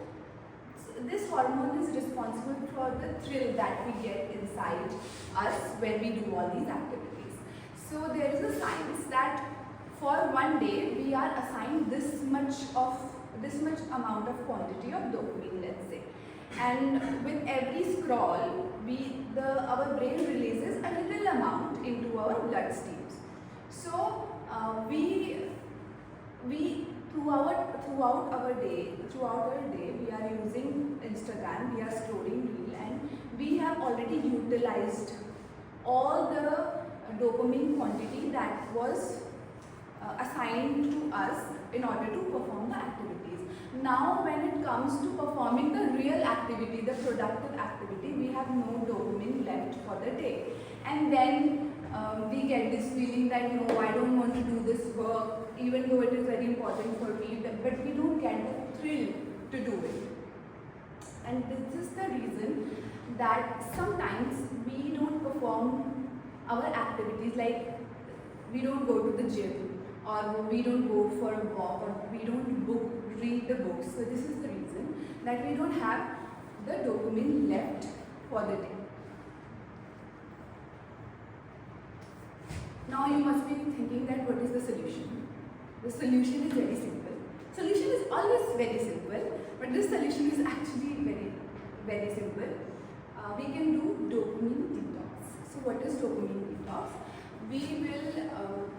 This hormone is responsible for the thrill that we get inside us when we do all these activities. So there is a science that for one day we are assigned this much of this much amount of quantity of dopamine, let's say. And with every scroll, our brain releases a little amount into our blood streams. So we throughout our day, we are using Instagram, we are scrolling reel, and we have already utilized all the dopamine quantity that was assigned to us in order to perform the activities. Now when it comes to performing the real activity, the productive activity, we have no dopamine left for the day. And then we get this feeling that no, I don't want to do this work, even though it is very important for me, but we don't get the thrill to do it. And this is the reason that sometimes we don't perform our activities, like we don't go to the gym, or we don't go for a walk, or we don't read the books. So this is the reason that we don't have the dopamine left for the day. Now you must be thinking that what is the solution? The solution is very simple. Solution is always very simple, but this solution is actually very, very simple. We can do dopamine detox. So what is dopamine detox? We will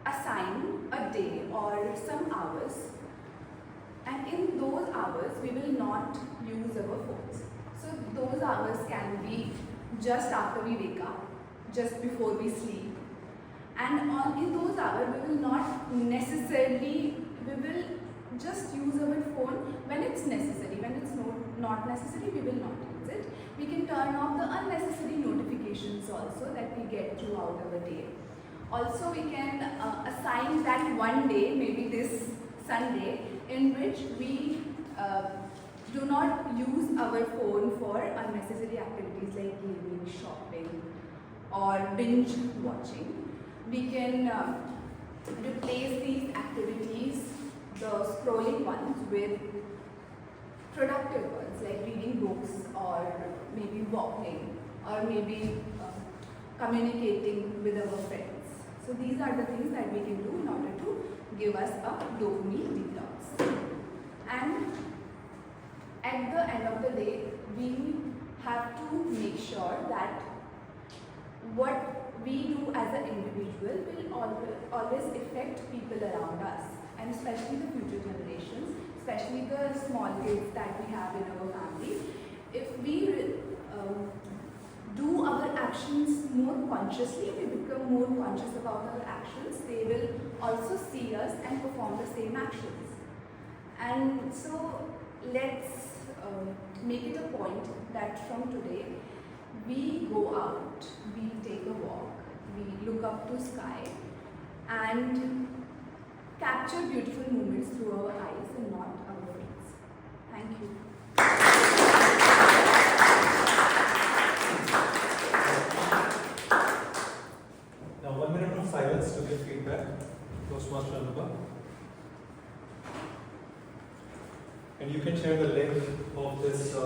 assign a day or some hours, and in those hours we will not use our phones. So those hours can be just after we wake up, just before we sleep, and in those hours we will not necessarily, we will just use our phone when it's necessary. When it's not necessary, we will not use it. We can turn off the unnecessary notifications also that we get throughout our day. Also we can assign that one day, maybe this Sunday, in which we do not use our phone for unnecessary activities like gaming, shopping, or binge watching. We can replace these activities, the scrolling ones, with productive ones like reading books, or maybe walking, or maybe communicating with our friends. So these are the things that we can do in order to give us a dopamine detox. And at the end of the day, we have to make sure that what we do as an individual will always affect people around us, and especially the future generations, especially the small kids that we have in our family. If we do our actions more consciously, we become more conscious about our actions, they will also see us and perform the same actions. And so let's make it a point that from today we go out, we take a walk, we look up to sky and capture beautiful moments through our eyes and not our brains. Thank you. Now 1 minute of silence to give feedback. Toastmaster Anubha. And you can share the link of this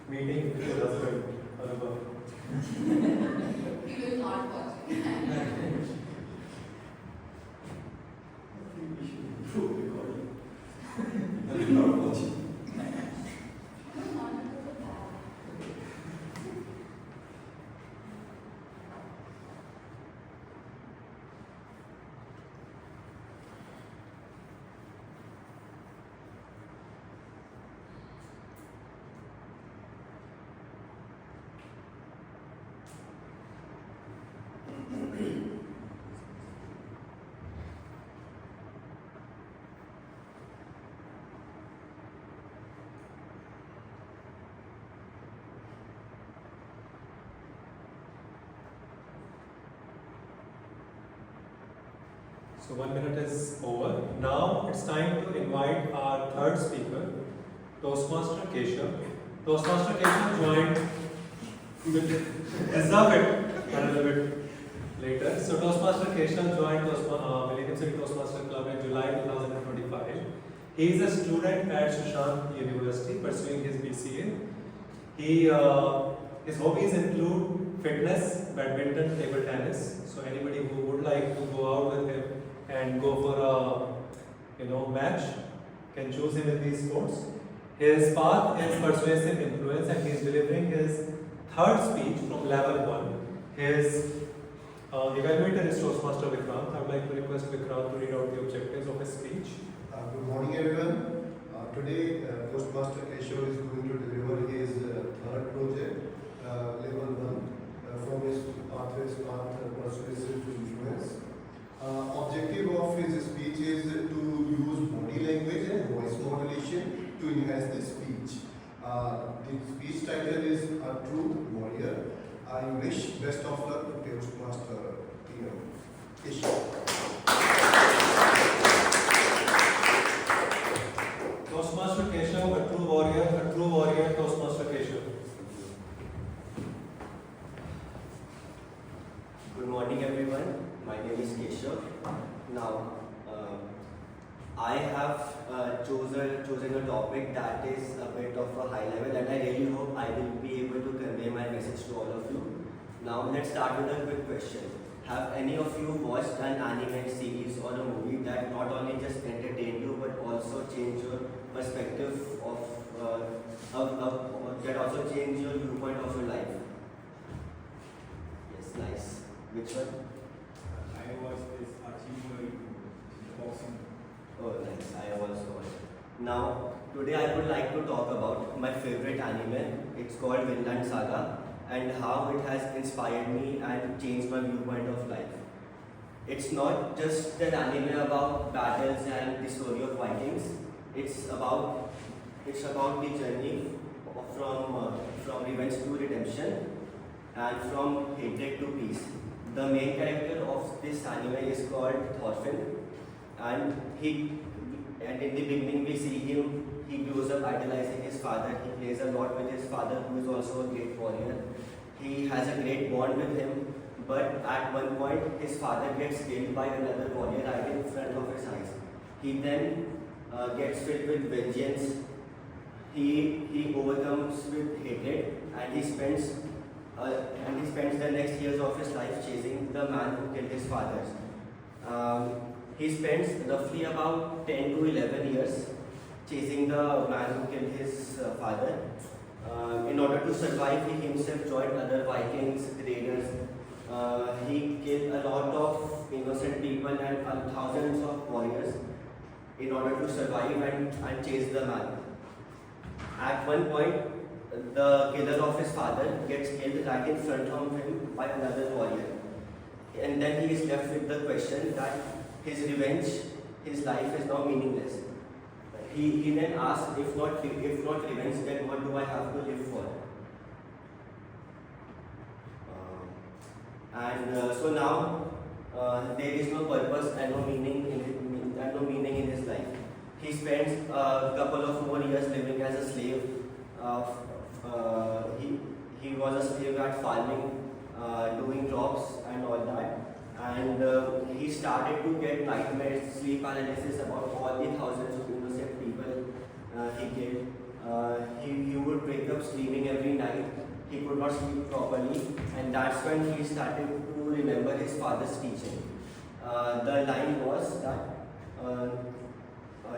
meeting with your husband, Anubha. We will not watch it. I think we should improve recording. I will not watch it. So 1 minute is over. Now it's time to invite our third speaker, Toastmaster Keshav. Toastmaster Keshav joined deserve it a little bit later. So Toastmaster Keshav joined Millennium City Toastmaster Club in July 2025. He is a student at Sushant University pursuing his BCA. His hobbies include fitness, badminton, table tennis. So anybody who would like to go out with him and go for match, can choose him in these sports. His path is persuasive influence, and he is delivering his third speech from level 1. His evaluator is Toastmaster Vikrant. I would like to request Vikrant to read out the objectives of his speech. Good morning, everyone. Today, Toastmaster Keshav is going to deliver his third project, level 1, from his path persuasive to influence. Objective of his speech is to use body language and voice modulation to enhance the speech. The speech title is A True Warrior. I wish best of luck to Toastmaster Keshav. Toastmaster Keshav, a true warrior, Toastmaster Keshav. Good morning, everyone. My name is Keshav. Now, I have chosen a topic that is a bit of a high level, and I really hope I will be able to convey my message to all of you. Now, let's start with a quick question. Have any of you watched an anime series or a movie that not only just entertained you but also changed your perspective that also changed your viewpoint of your life? Yes, nice. Which one? I watched this boxing. Oh, nice. I also watched. Now, today I would like to talk about my favorite anime. It's called Vinland Saga, and how it has inspired me and changed my viewpoint of life. It's not just an anime about battles and the story of Vikings. It's about the journey from revenge to redemption and from hatred to peace. The main character of this anime is called Thorfinn, and in the beginning we see him. He grows up idolizing his father. He plays a lot with his father, who is also a great warrior. He has a great bond with him, but at one point his father gets killed by another warrior right in front of his eyes. He then gets filled with vengeance. He overcomes with hatred, and he spends the next years of his life chasing the man who killed his father. He spends roughly about 10 to 11 years chasing the man who killed his father. In order to survive, he himself joined other Vikings, raiders. He killed a lot of innocent people and thousands of warriors in order to survive and chase the man. At one point, the killer of his father gets killed right in front of him by another warrior. And then he is left with the question that his revenge, his life is now meaningless. He then asks, if not revenge, then what do I have to live for? So now there is no purpose and no meaning in his life. He spends a couple of more years living as a slave. He was a slave at farming, doing jobs and all that. And he started to get nightmares, sleep paralysis about all the thousands of innocent people he killed. He would wake up screaming every night. He could not sleep properly, and that's when he started to remember his father's teaching. The line was that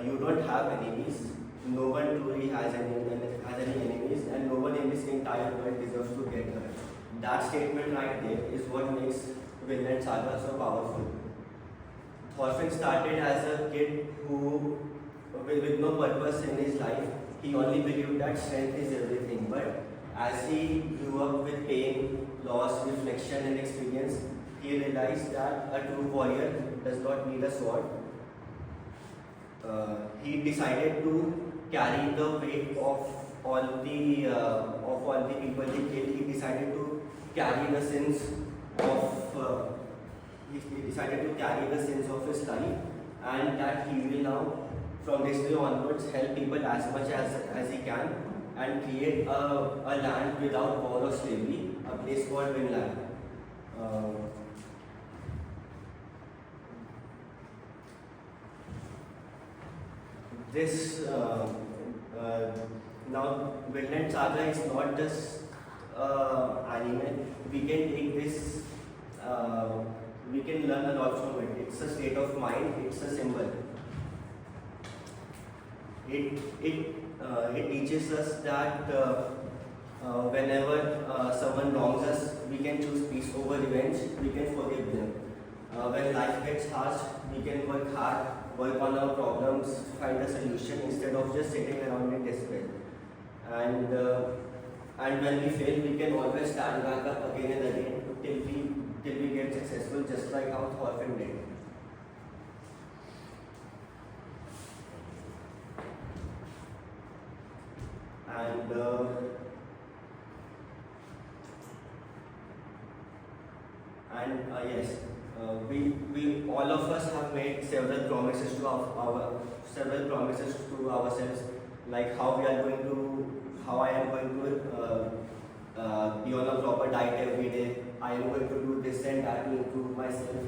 you don't have enemies. No one truly has any enemies, and no one in this entire world deserves to get hurt. That statement right there is what makes Vinland Saga so powerful. Thorfinn started as a kid who, with no purpose in his life, he only believed that strength is everything. But as he grew up with pain, loss, reflection, and experience, he realized that a true warrior does not need a sword. He decided to carry the weight of all the people he killed. He decided to carry the sins of his life, and that he will now, from this day onwards, help people as much as he can and create a land without war or slavery, a place called Vinland. Now Vinland Saga is not just anime. We can take this, we can learn a lot from it. It's a state of mind, it's a symbol. it teaches us that whenever someone wrongs us, we can choose peace over revenge. We can forgive them. When life gets harsh, we can work hard, work on our problems, find a solution instead of just sitting around in despair. And when we fail, we can always stand back up again and again till we get successful, just like how Thorfinn did. Yes, we all of us have made several promises to ourselves, like how I am going to be on a proper diet every day. I am going to do this and that to improve myself.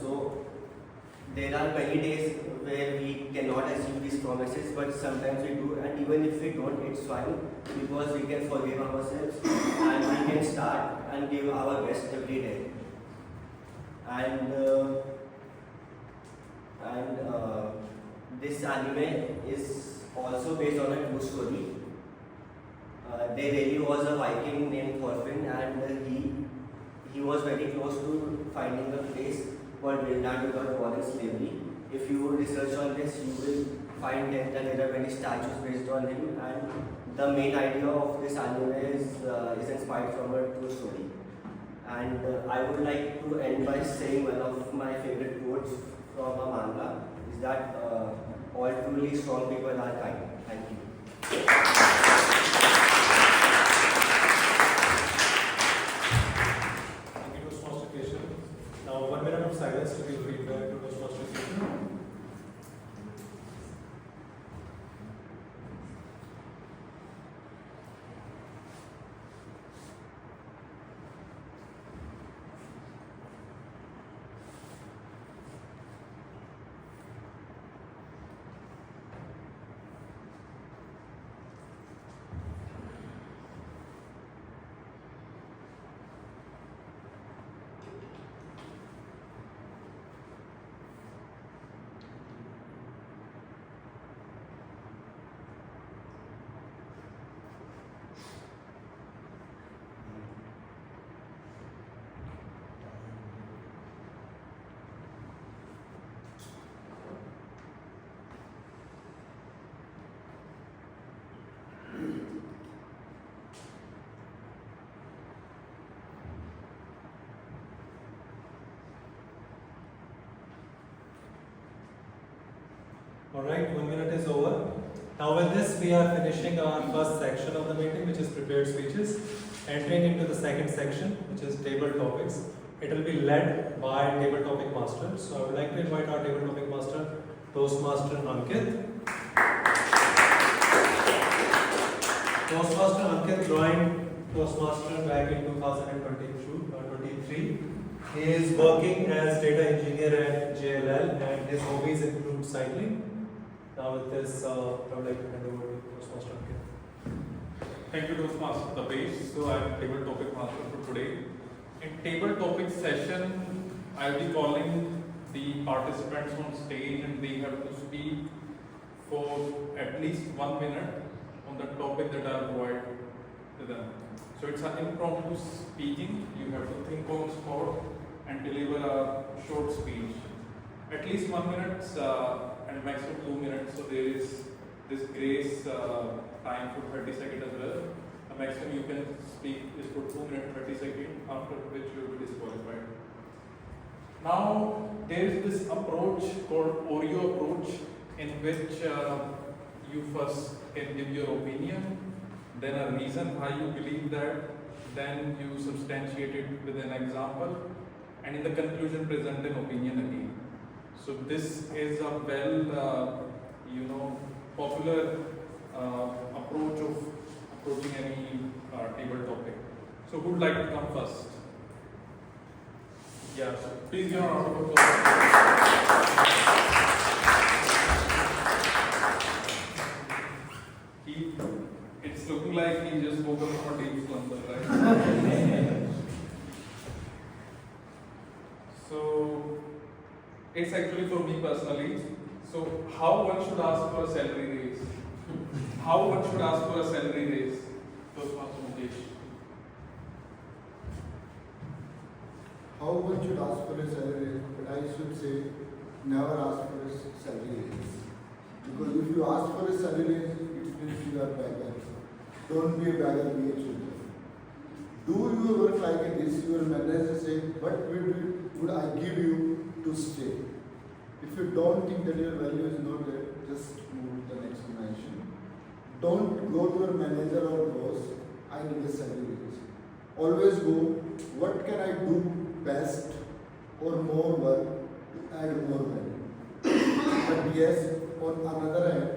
So there are many days where we cannot achieve these promises, but sometimes we do, and even if we don't, it's fine, because we can forgive ourselves and we can start and give our best every day. This anime is also based on a true story. There really was a Viking named Thorfinn, and he was very close to finding a place called Vinland who got born in slavery. If you research on this, you will find that there are many statues based on him, and the main idea of this anime is inspired from a true story. And I would like to end by saying one of my favorite quotes from a manga is that all truly strong people are kind. Thank you. Thank you, Toastmaster Keshav. Now 1 minute of silence to give feedback to Toastmaster Keshav. Alright, 1 minute is over. Now with this we are finishing our first section of the meeting, which is prepared speeches, entering into the second section, which is table topics. It will be led by table topic master. So I would like to invite our table topic master, Toastmaster Ankit. Toastmaster Ankit joined Toastmaster back in 2023. He is working as data engineer at JLL, and his hobbies include cycling. Now with this, I would like to hand over to Toastmaster Ankit. Thank you, Toastmaster Tapesh. So I am table topic master for today. In table topic session, I will be calling the participants on stage, and they have to speak for at least 1 minute on the topic that I have provided to them. So it's an impromptu speaking. You have to think on spot and deliver a short speech. At least 1 minute and maximum 2 minutes. So there is this grace time for 30 seconds as well. The maximum you can speak is for 2 minutes 30 seconds, after which you will be disqualified. Now there is this approach called Oreo approach, in which you first can give your opinion, then a reason why you believe that, then you substantiate it with an example, and in the conclusion present an opinion again. So this is a well, popular approach of approaching any table topic. So who would like to come first? Yeah, so please give a round of applause. It's looking like he just woke up from a deep slumber, right? So it's actually for me personally. So So, how one should ask for a salary raise? How one should ask for a salary raise? Toastmaster Mukesh. How one should ask for a salary raise, but I should say never ask for a salary raise. Because if you ask for a salary raise, it means you are a beggar. Don't be a beggar, be a children. Do your work like this, your manager say, what would I give you to stay? If you don't think that your value is not there, just move to the next dimension. Don't go to your manager or boss, I need a salary raise. Always go, what can I do best or more work to add more value? But yes, on another hand,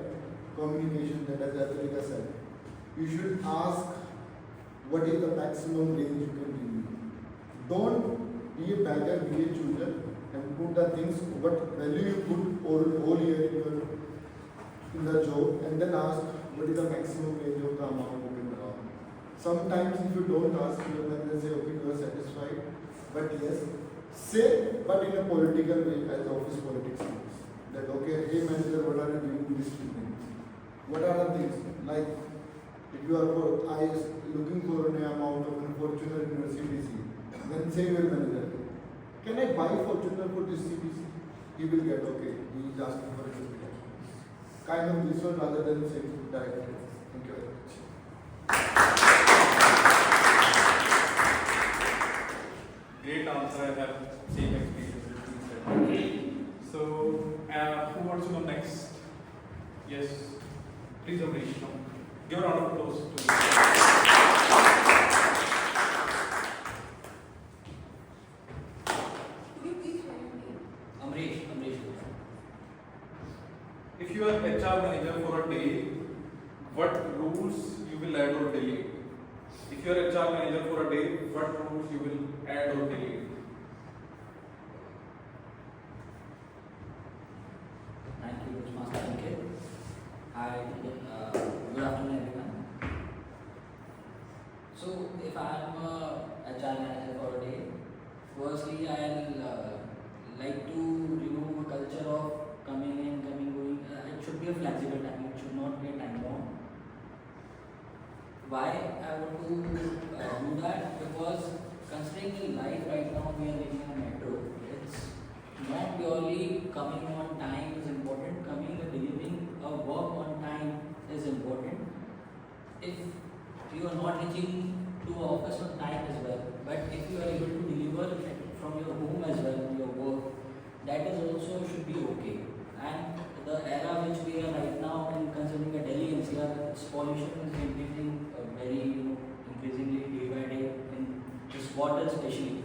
communication, that as Africa said, you should ask what is the maximum range you can give me. Don't be a beggar, be a chooser, and put the things, what value you put all year in the job, and then ask what is the maximum range of the amount you can draw. Sometimes if you don't ask, you will then say, okay, you are satisfied. But yes, say, but in a political way, as office politics means. That okay, hey manager, what are you doing this evening? What are the things? Like, if you are looking for an amount of a Fortuner in your CBC, then say your manager, can I buy Fortuner for this CBC? He will get okay, he is asking for a capital. Kind of this one rather than saying directly. Thank you very much. Great answer. I have same experience with you. So, who wants to go next? Yes, please, Amrish. Give a round of applause to Could you please share your name? Amrish. If you are HR manager for a day, what rules you will add or delete? If you are HR manager for a day, what rules you will add or delete? Thank you, Toastmaster Ankit. Hi, good afternoon, everyone. So, if I am a HR manager for a day, firstly, I'll like to remove a culture of coming in, coming, going. It should be a flexible time. It should not be a time bomb. Why I want to do that? Because considering the life right now, we are living in a metro. It's not purely coming on time is important. Coming and delivering a work on time is important. If you are not reaching to office on time as well, but if you are able to deliver from your home as well, your work, that is also should be okay. And the era which we are right now in considering a Delhi NCR, its pollution is increasing very increasingly day by day in this water especially.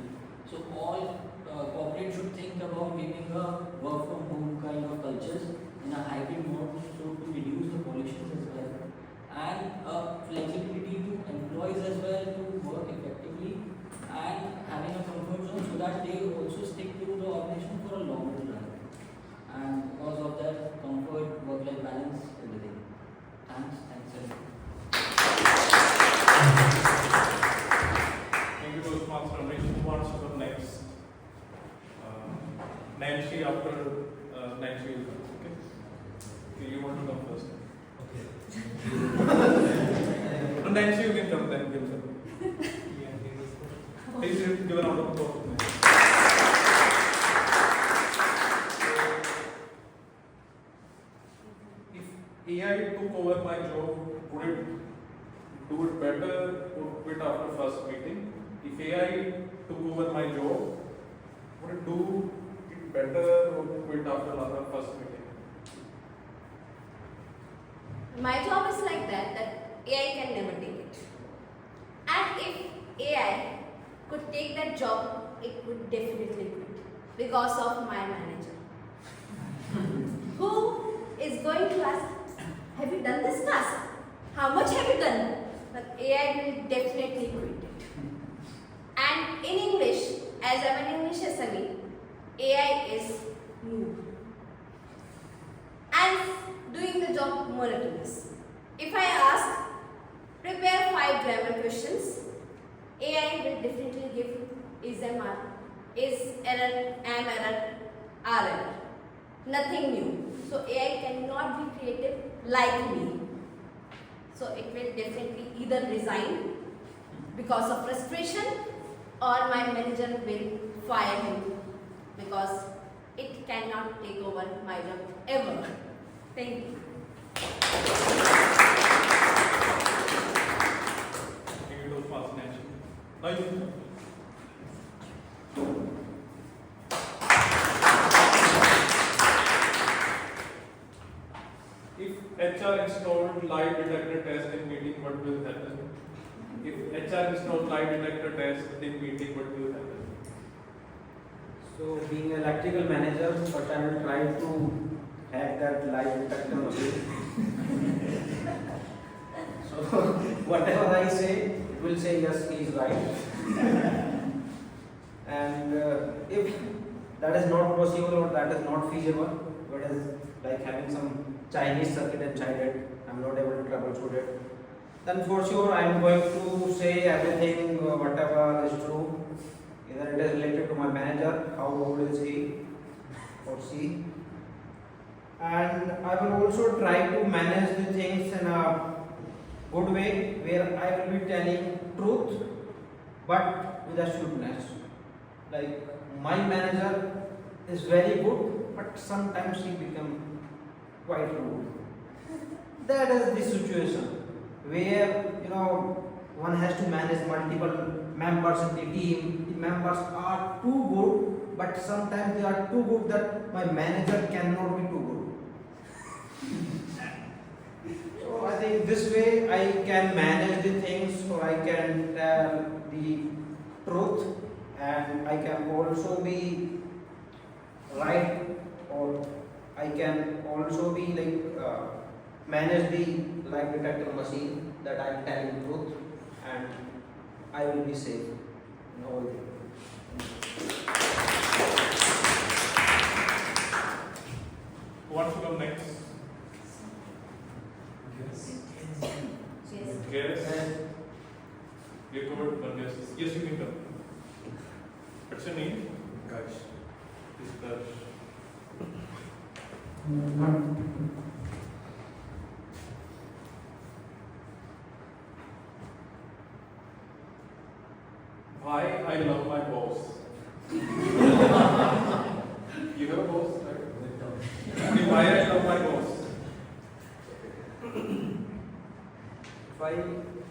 So all corporate should think about giving a work from home kind of cultures in a hybrid mode, so to reduce the pollution as well, and flexibility to employees as well to work effectively, and having a comfort zone so that they also stick to the organization for a longer run. And because of that, comfort, work-life balance, everything. Thanks, everyone. Thank you, Toastmaster Amrish. Who wants to come next? Nancy after Nancy will come. Okay, you want to come first? Okay. No, Nancy, you can come then. Please give a round of applause. If AI took over my job, would it do it better or quit after first meeting? If AI took over my job, would it do it better or quit after another first meeting? My job is like that AI can never take it. And if AI could take that job, it would definitely quit because of my manager. Who is going to ask, have you done this task? How much have you done? But AI will definitely quit it. And in English, as I'm an English SME, AI is noob. And doing the job monotonous. If I ask, prepare 5 grammar questions, AI will definitely give is error, am error, are error. nothing new. So AI cannot be creative like me. So it will definitely either resign because of frustration, or my manager will fire him because it cannot take over my job ever. Thank you. Thank you, Toastmasters. Now you. If HR installed lie detector test in meeting, what will happen? If HR installed lie detector test in meeting, what will happen? So, being an electrical manager, but I will try to hack that lie detector machine. So, whatever I say, it will say yes, he is right. And if that is not possible or that is not feasible, what is like having some Chinese circuit inside it, I am not able to troubleshoot it, then for sure I am going to say everything, whatever is true. Either it is related to my manager, how old is he or she, and I will also try to manage the things in a good way where I will be telling truth but with astuteness. Like my manager is very good, but sometimes he becomes quite rude. That is the situation where one has to manage multiple members in the team. The members are too good, but sometimes they are too good that my manager cannot be too good. So I think this way I can manage the things, or I can tell the truth, and I can also be right, or I can also be manage the lie detector machine, that I am telling truth, and I will be safe in all things. Who wants to come next? Yes. You covered one guess. Yes, you can come. What's your name? Gush. Is Gush. Why I love my boss. You have a boss, right? Why I love my boss. If I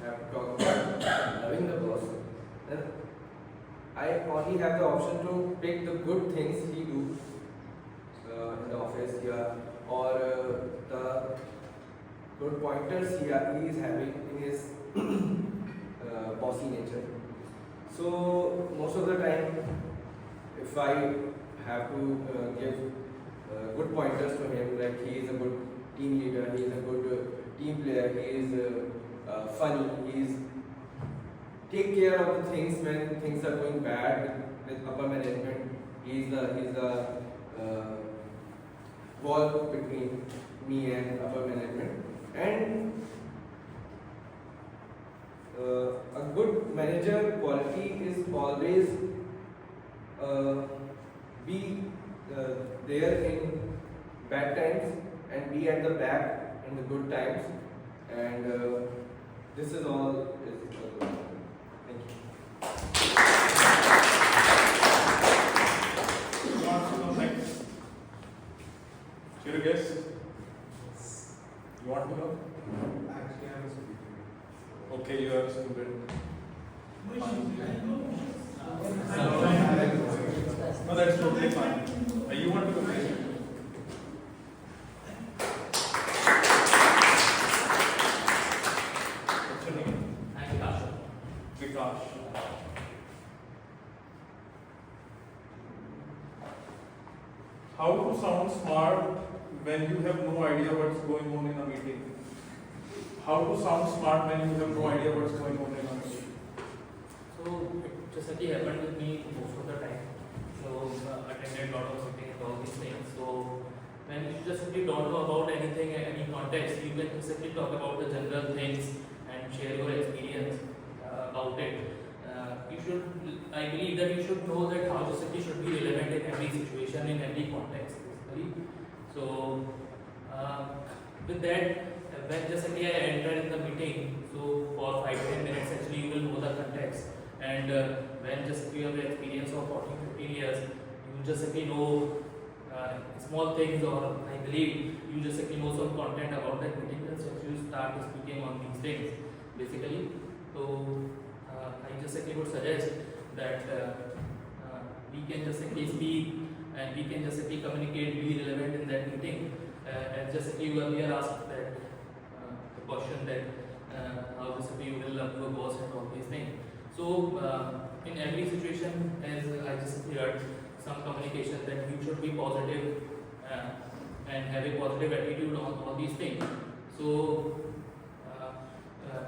have to talk about loving the boss, then I only have the option to pick the good things he do in the office here, or the good pointers he is having in his bossy nature. So most of the time, if I have to give good pointers to him, like he is a good team leader, he is a good team player, he is funny, he is take care of the things when things are going bad with upper management. He is the wall between me and upper management. And a good manager quality is always be there in bad times and be at the back in the good times. And this is all. Thank you. Who wants to come next? Your guess? You want to go? Actually, I am speaking. Okay, you are a student. No, that's totally fine. You want to go next? What's your name? I'm Vikas. Vikas. How to sound smart when you have no idea what's going on in a meeting? How to sound smart when you have no idea what's going on in a meeting? So it just actually happened with me most of the time. So attended a lot of meetings and all these things. So when you just simply don't know about anything, any context, you can simply talk about the general things and share your experience about it. I believe that you should know that how this simply should be relevant in every situation, in every context, basically. with that, when just I enter in the meeting, so for 5-10 minutes actually you will know the context, and when just you have the experience of 14-15 years, you just know small things, or I believe you just know some content about that meeting, and so you start speaking on these things basically. So I just would suggest that we can just speak, and we can just communicate, be relevant in that meeting. As just you earlier asked that the question that how just you will love your boss and all these things. So in every situation, as I just heard, some communication that you should be positive and have a positive attitude on all these things. So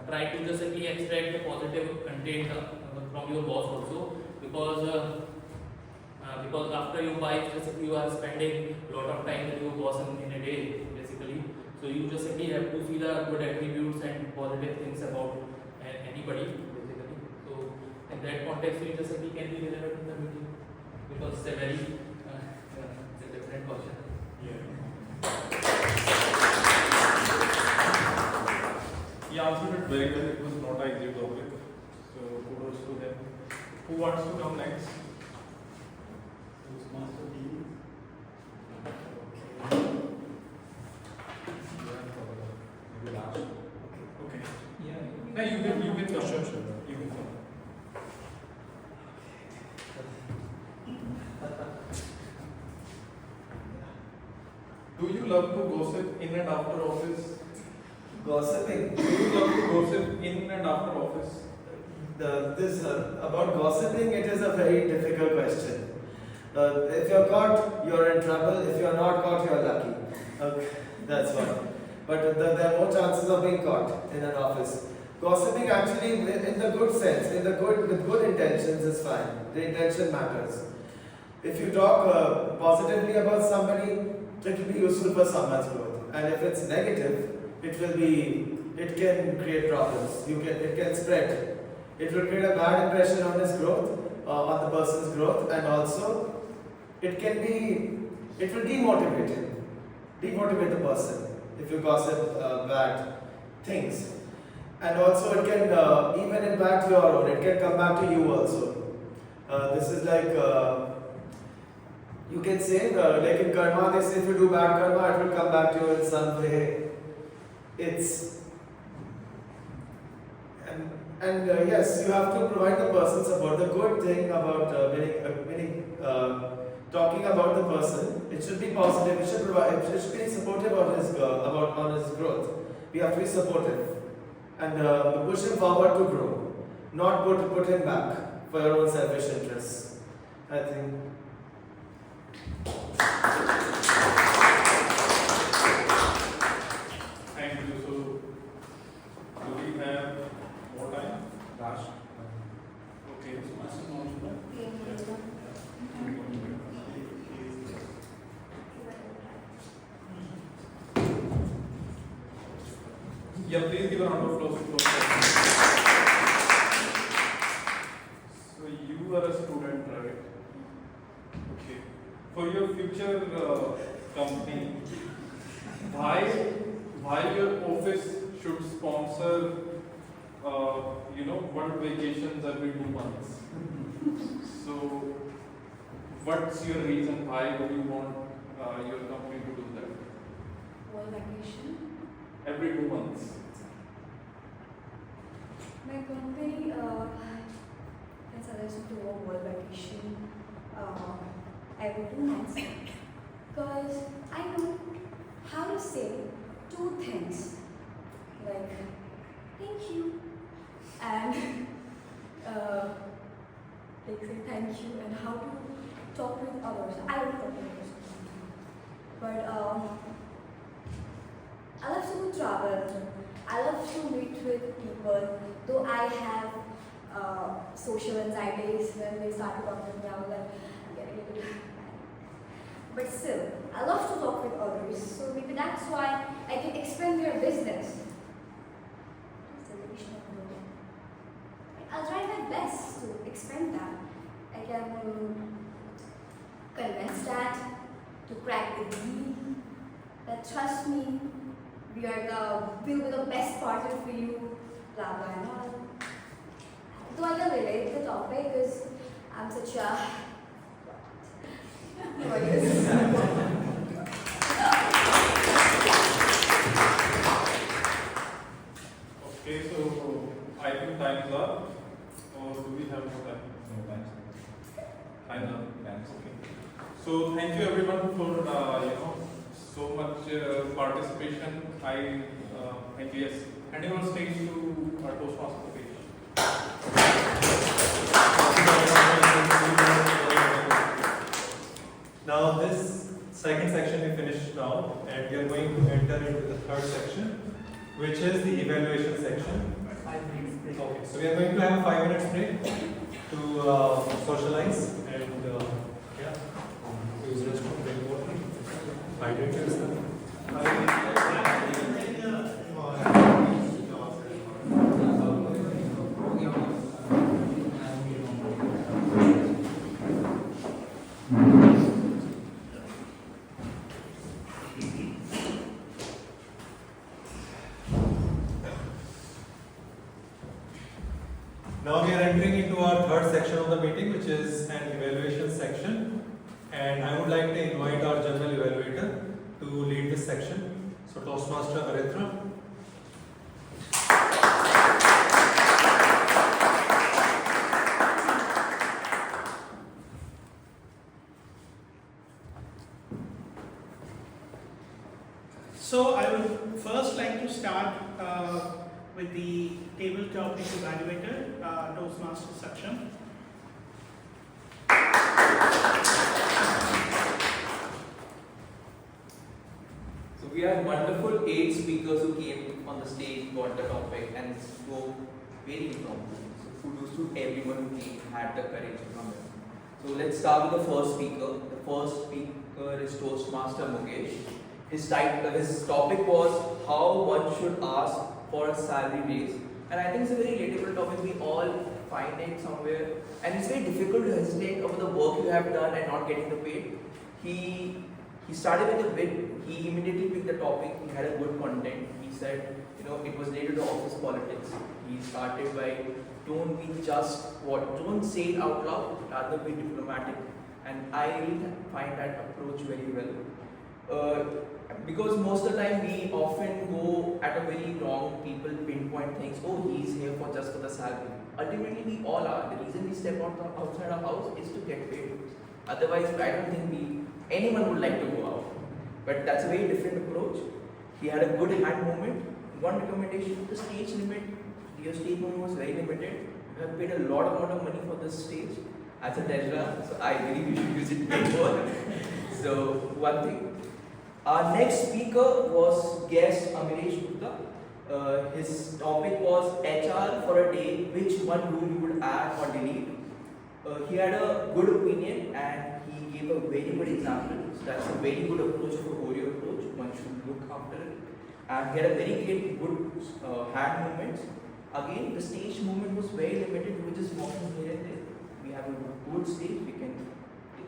try to just extract the positive content from your boss also, because after your wife, just you are spending a lot of time with your boss in a day basically. So you just have to see the good attributes and positive things about anybody basically. So in that context, you just can be relevant in the meeting, because it's a very it's a different question. He answered it very well. It was not an easy topic. So kudos to him. Who wants to come next? Toastmaster team. Okay. Yeah. No, you can come. Sure. You can come. Do you love to gossip in and after office? Gossiping? Do you love to gossip in and after office? About gossiping, it is a very difficult question. If you're caught, you're in trouble. If you're not caught, you're lucky. Okay, that's one. But there are more chances of being caught in an office. Gossiping actually, in the good sense, with good intentions, is fine. The intention matters. If you talk positively about somebody, it will be useful for someone's growth. And if it's negative, it can create problems. It can spread. It will create a bad impression on his growth, on the person's growth, and also it will demotivate the person if you gossip bad things. And also it can even impact your own. It can come back to you also. This is like you can say like in karma, they say if you do bad karma, it will come back to you in some way. And yes, you have to provide the person support. The good thing about talking about the person, it should be positive. It should be supportive on his growth. We have to be supportive and push him forward to grow, not put him back for your own selfish interests. I think. Thank you. So, do we have more time? Last. Okay. Yeah, please give a round of applause. So you are a student, right? Okay. For your future company, why your office should sponsor world vacations every 2 months? So what's your reason? Why would you want your company to do that? World vacation. Every 2 months. My company can suggest me to go world vacation every 2 months, because I know how to say 2 things like thank you and like say thank you, and how to talk with others. I don't talk with others, but I love to travel. I love to meet with people. Though I have social anxieties, when they start to talk with me, I was like, I'm getting a little but still, I love to talk with others. So maybe that's why I can expand their business. I'll try my best to expand that. I can convince that to crack the deal, that trust me, we'll be the best partner for you, blah blah and all. Though I can relate to the topic because I'm such a Okay, so I think time is up. Or do we have more time? No, thanks. Time up. Thanks. Okay. So thank you everyone for so much participation. And yes, handing over stage to our Toastmaster page. Now this second section we finished now, and we are going to enter into the third section, which is the evaluation section. 5 minutes break. Okay, so we are going to have a 5 minutes break to socialize and use restroom, drink water, hydrate yourself. Now we are entering into our third section of the meeting, which is an evaluation section, and I would like to invite our general evaluator to lead this section. So Toastmaster Aritra. So I would first like to start with the table topic evaluator, Toastmaster section. So we had wonderful 8 speakers who came on the stage, got the topic, and spoke very impromptu. So kudos to everyone who came, had the courage to come in. So let's start with the first speaker. The first speaker is Toastmaster Mukesh. His topic was how one should ask for a salary raise, and I think it's a very relatable topic. We all find it somewhere, and it's very difficult to hesitate over the work you have done and not getting the pay. He started with a bit. He immediately picked the topic. He had a good content. He said, it was related to office politics. He started by don't say it out loud, rather be diplomatic, and I really find that approach very well. Because most of the time we often go at a very wrong, people pinpoint things, oh he's here just for the salary. Ultimately we all are. The reason we step outside our house is to get paid. Otherwise I don't think anyone would like to go out. But that's a very different approach. He had a good hand movement. One recommendation, the stage limit. Your stage movement was very limited. You have paid a lot amount of money for this stage as a treasurer, so I believe you should use it way more. So one thing. Our next speaker was guest Amiresh Gupta. His topic was HR for a day, which one rule you would add or delete. He had a good opinion and he gave a very good example. So that's a very good approach for Oreo approach. One should look after it. And he had a very good hand movements. Again, the stage movement was very limited. We were just walking here and there. We have a good stage. We can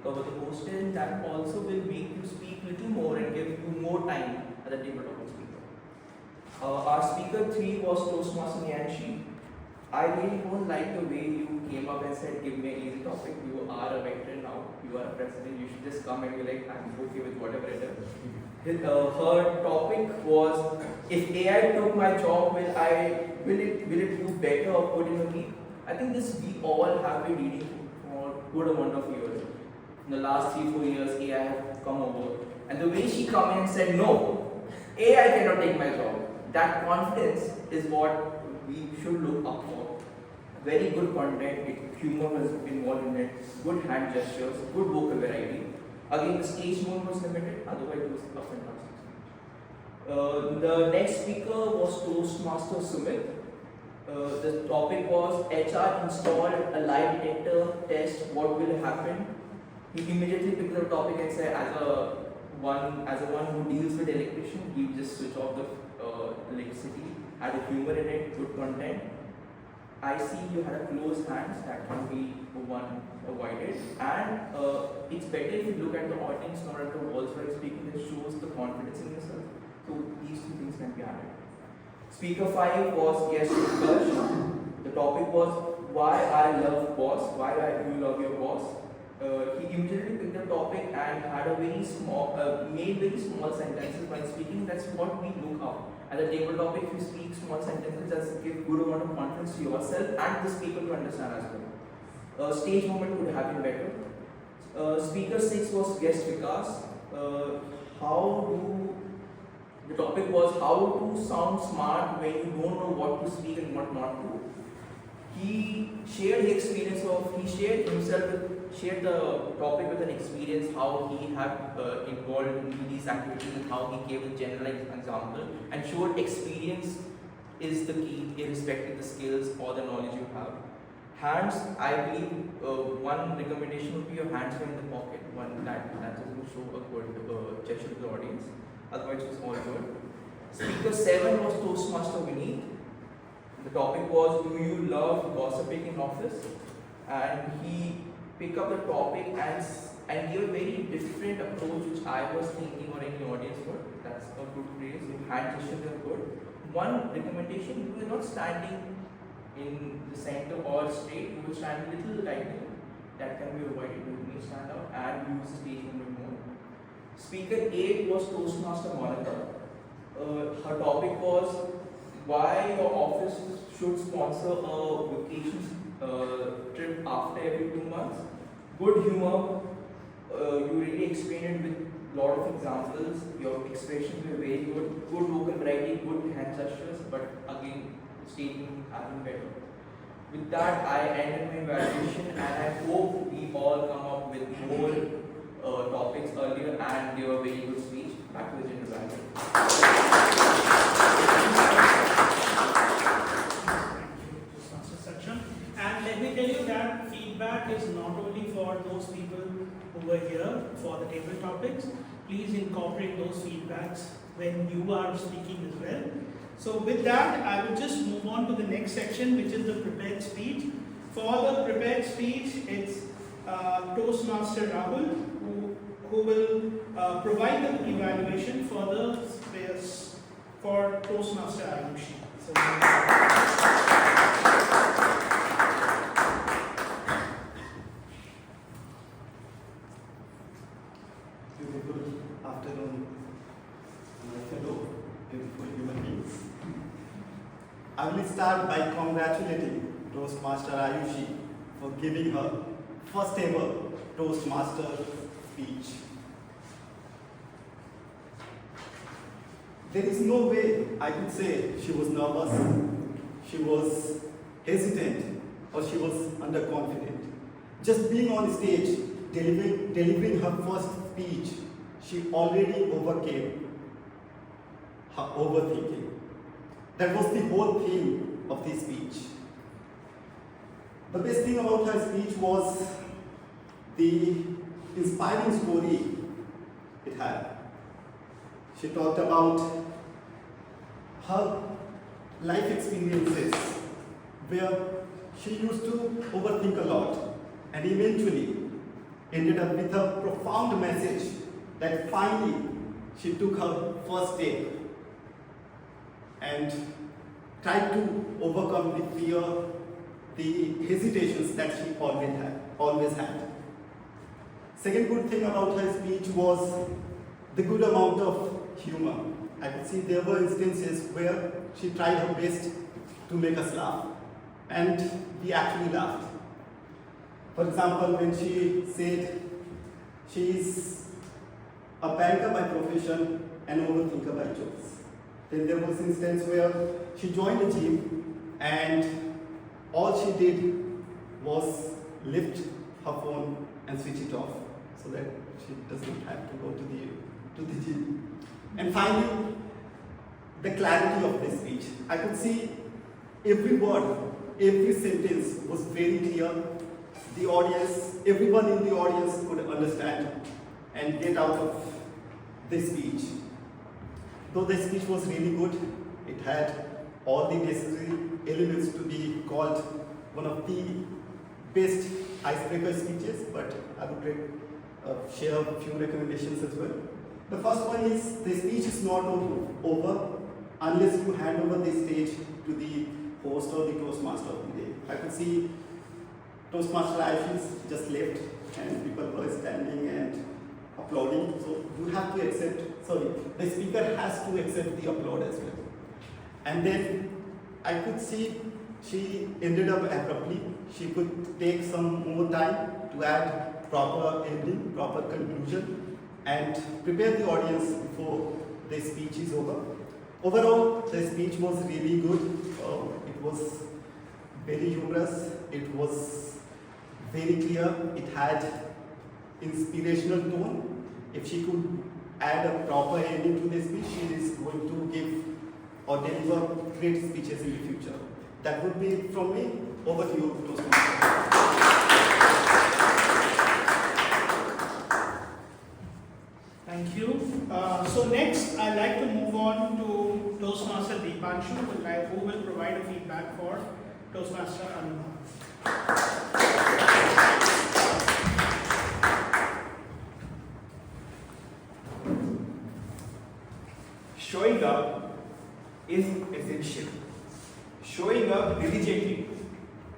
cover the poster, and that also will make you speak little more and give you more time at the table of the speaker. Our speaker 3 was Toastmaster Nyanshi. I really don't like the way you came up and said, give me an easy topic. You are a veteran now. You are a president. You should just come and be like, I'm okay with whatever it is. Her topic was, if AI took my job, will it do better or put in a lead? I think this we all have been reading for a good amount of years. In the last 3-4 years, AI have come over, and the way she come in and said, no, AI cannot take my job. That confidence is what we should look up for. Very good content, humor was involved in it, good hand gestures, good vocal variety. Again, the stage mode was limited, otherwise it was a fantastic. The next speaker was Toastmaster Sumit. The topic was HR installed a lie detector test, what will happen? He immediately picked the topic and said, as a one who deals with electrician, he just switch off the electricity, had a humor in it, good content. I see you had a close hands, that can be avoided, and it's better if you look at the audience, not at the walls while speaking. It shows the confidence in yourself. So these 2 things things can be added. Speaker 5 was guest discussion. The topic was why I love boss, why you love your boss. He immediately picked the topic and had a very small, made very small sentences while speaking. That's what we look up. At the table topic, if you speak small sentences, just give good amount of confidence to yourself and the speaker to understand as well. Stage moment could have been better. Speaker 6 was guest Vikas. The topic was how to sound smart when you don't know what to speak and what not to. He shared the experience shared the topic with an experience, how he had involved in these activities and how he gave a general example and showed experience is the key irrespective of the skills or the knowledge you have. Hands, I believe one recommendation would be your hands are in the pocket. One that doesn't show a good gesture to the audience. Otherwise, it's all good. Speaker 7 was Toastmaster Vineet. The topic was, do you love gossiping in office? And he picked up the topic and gave a very different approach which I was thinking or any audience would. That's a good phrase. Your hand gestures are good. One recommendation, you were not standing in the center or straight, you will stand a little lightly. That can be avoided. You may stand up and use the stage movement more. Speaker 8 was Toastmaster Monica. Her topic was why your office should sponsor a vacation trip after every 2 months. Good humor. You really explained it with a lot of examples. Your expressions were very good. Good vocal variety, good hand gestures, but again, statement having better. With that, I ended my evaluation and I hope we all come up with more topics earlier and they were very good speech. Back to the general value. And let me tell you that feedback is not only for those people who were here for the table topics. Please incorporate those feedbacks when you are speaking as well. So with that, I will just move on to the next section, which is the prepared speech. For the prepared speech, it's Toastmaster Rahul who will provide the evaluation for the for Toastmaster Ayushi. So, beautiful afternoon, my fellow beautiful human beings. I will start by congratulating Toastmaster Ayushi for giving her first ever Toastmaster speech. There is no way I could say she was nervous, she was hesitant, or she was underconfident. Just being on stage, delivering her first speech, she already overcame her overthinking. That was the whole theme of this speech. The best thing about her speech was the inspiring story it had. She talked about her life experiences where she used to overthink a lot and eventually ended up with a profound message that finally she took her first step and tried to overcome the fear, the hesitations that she always had. Second good thing about her speech was the good amount of humor. I could see there were instances where she tried her best to make us laugh, and we actually laughed. For example, when she said she is a banker by profession and overthinker by choice. Then there was an instance where she joined a gym and all she did was lift her phone and switch it off so that she doesn't have to go to the gym. And finally, the clarity of this speech. I could see every word, every sentence was very clear. The audience, everyone in the audience could understand and get out of this speech. Though the speech was really good, it had all the necessary elements to be called one of the best icebreaker speeches, but I would share a few recommendations as well. The first one is the speech is not over, unless you hand over the stage to the host or the Toastmaster of the day. I could see Toastmaster Aishish just left and people were standing and applauding. So you have to accept, sorry, the speaker has to accept the applaud as well. And then I could see she ended up abruptly. She could take some more time to add proper ending, proper conclusion, and prepare the audience before the speech is over. Overall, the speech was really good. It was very humorous. It was very clear. It had inspirational tone. If she could add a proper ending to the speech, she is going to give or deliver great speeches in the future. That would be from me. Over to you, Toastmaster. Thank you. So next, I'd like to move on to Toastmaster Deepanshu, who will provide a feedback for Toastmaster Anubhav. Showing up is essential. Showing up diligently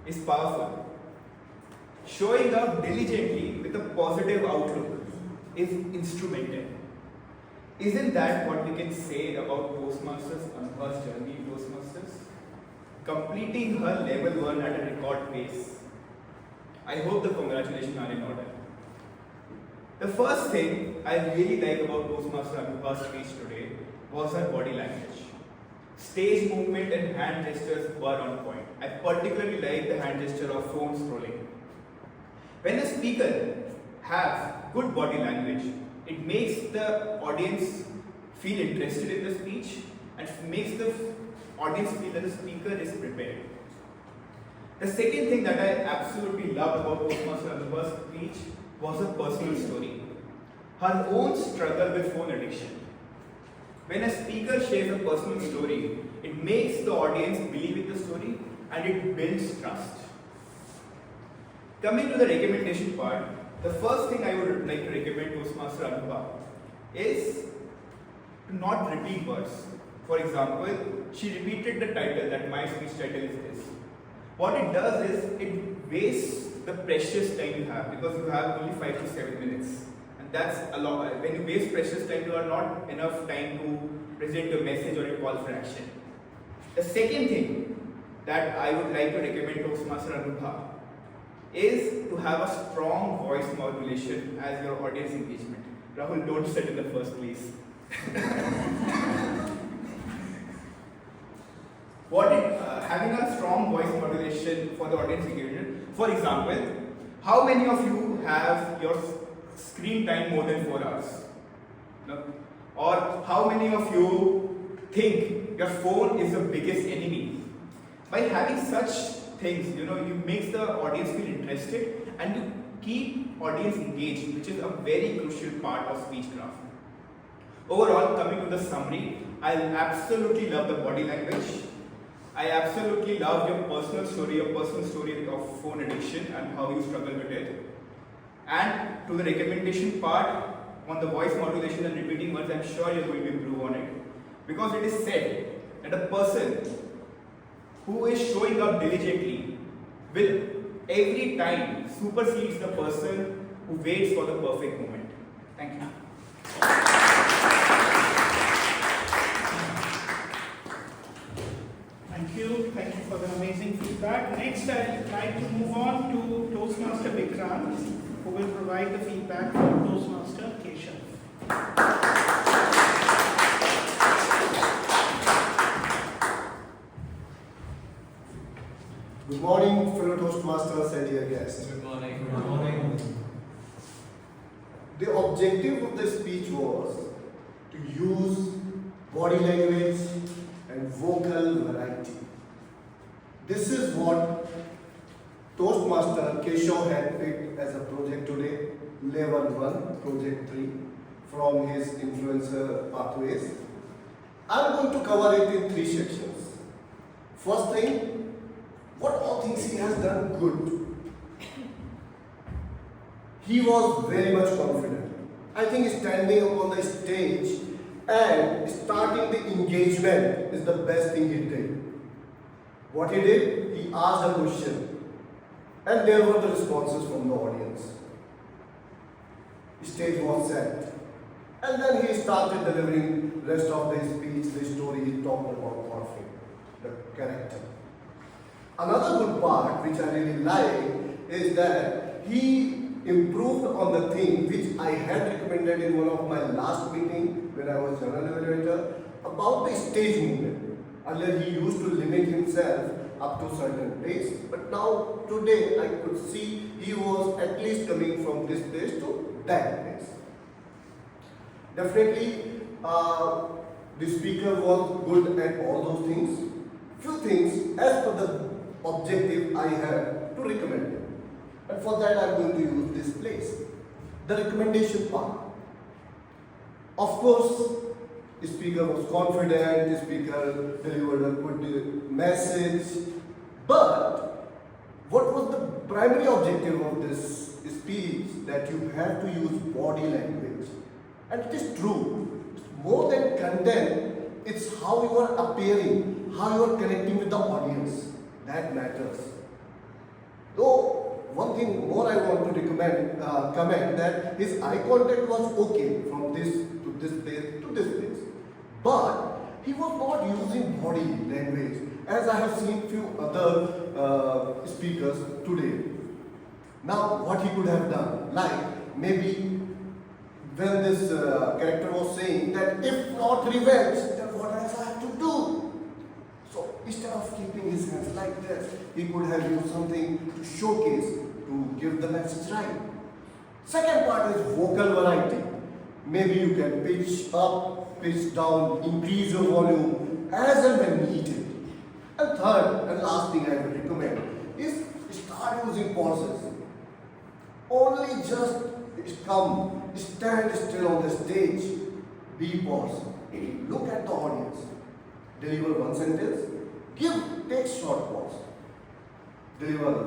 is powerful. Showing up diligently with a positive outlook is instrumental. Isn't that what we can say about Toastmasters on her journey in Toastmasters? Completing her level 1 at a record pace. I hope the congratulations are in order. The first thing I really like about Toastmaster Anubhav's speech today was her body language. Stage movement and hand gestures were on point. I particularly like the hand gesture of phone scrolling. When a speaker has good body language, it makes the audience feel interested in the speech and makes the audience feel that the speaker is prepared. The second thing that I absolutely loved about Toastmaster Anubhav's speech was her personal story. Her own struggle with phone addiction. When a speaker shares a personal story, it makes the audience believe in the story and it builds trust. Coming to the recommendation part, the first thing I would like to recommend Toastmaster Anubhav is to not repeat words. For example, she repeated the title, that my speech title is this. What it does is, it wastes the precious time you have because you have only 5 to 7 minutes. And that's a lot. When you waste precious time, you are not enough time to present your message or a call for action. The second thing that I would like to recommend Toastmaster Anubhav is to have a strong voice modulation as your audience engagement. Rahul, don't sit in the first place. Having a strong voice modulation for the audience engagement. For example, how many of you have your screen time more than 4 hours? No? Or how many of you think your phone is the biggest enemy? By having such things, you makes the audience feel interested and you keep audience engaged, which is a very crucial part of speechcraft. Overall, coming to the summary, I absolutely love the body language. I absolutely love your personal story of phone addiction and how you struggle with it. And to the recommendation part on the voice modulation and repeating words, I'm sure you're going to improve on it. Because it is said that a person who is showing up diligently will every time supersedes the person who waits for the perfect moment. Thank you. Thank you for the amazing feedback. Next, I'd like to move on to Toastmaster Vikrant, who will provide the feedback for Toastmaster Keshav. Good morning, fellow Toastmasters and dear guests. Good morning. Good morning. The objective of the speech was to use body language and vocal variety. This is what Toastmaster Keshav had picked as a project today, level 1, project 3, from his influencer pathways. I'm going to cover it in 3 sections. First thing, what all things he has done good. He was very much confident. I think standing up on the stage and starting the engagement is the best thing he did. What he did, he asked a question, and there were the responses from the audience. Stage was set, and then he started delivering rest of the speech, the story he talked about conflict, the character. Another good part which I really like is that he improved on the thing which I had recommended in one of my last meeting when I was general evaluator about the stage movement. Earlier he used to limit himself up to certain place, but now today I could see he was at least coming from this place to that place. Definitely the speaker was good at all those things. Few things as per the objective I have to recommend him. And for that I am going to use this place. The recommendation part. Of course, the speaker was confident, the speaker delivered a good message. But what was the primary objective of this speech? That you have to use body language. And it is true. It's more than content, it's how you are appearing, how you are connecting with the audience. That matters. Though one thing more I want to comment that his eye contact was okay from this to this place to this place. But he was not using body language as I have seen few other speakers today. Now what he could have done, like maybe when this character was saying that if not revenge, then what else I have to do? So instead of keeping his hands like this, he could have used something to showcase, to give the message right. Second part is vocal variety. Maybe you can pitch up, pitch down, increase your volume as and when needed. And third and last thing I would recommend is start using pauses. Only just come, stand still on the stage, be paused, look at the audience, deliver one sentence, take short pause, deliver.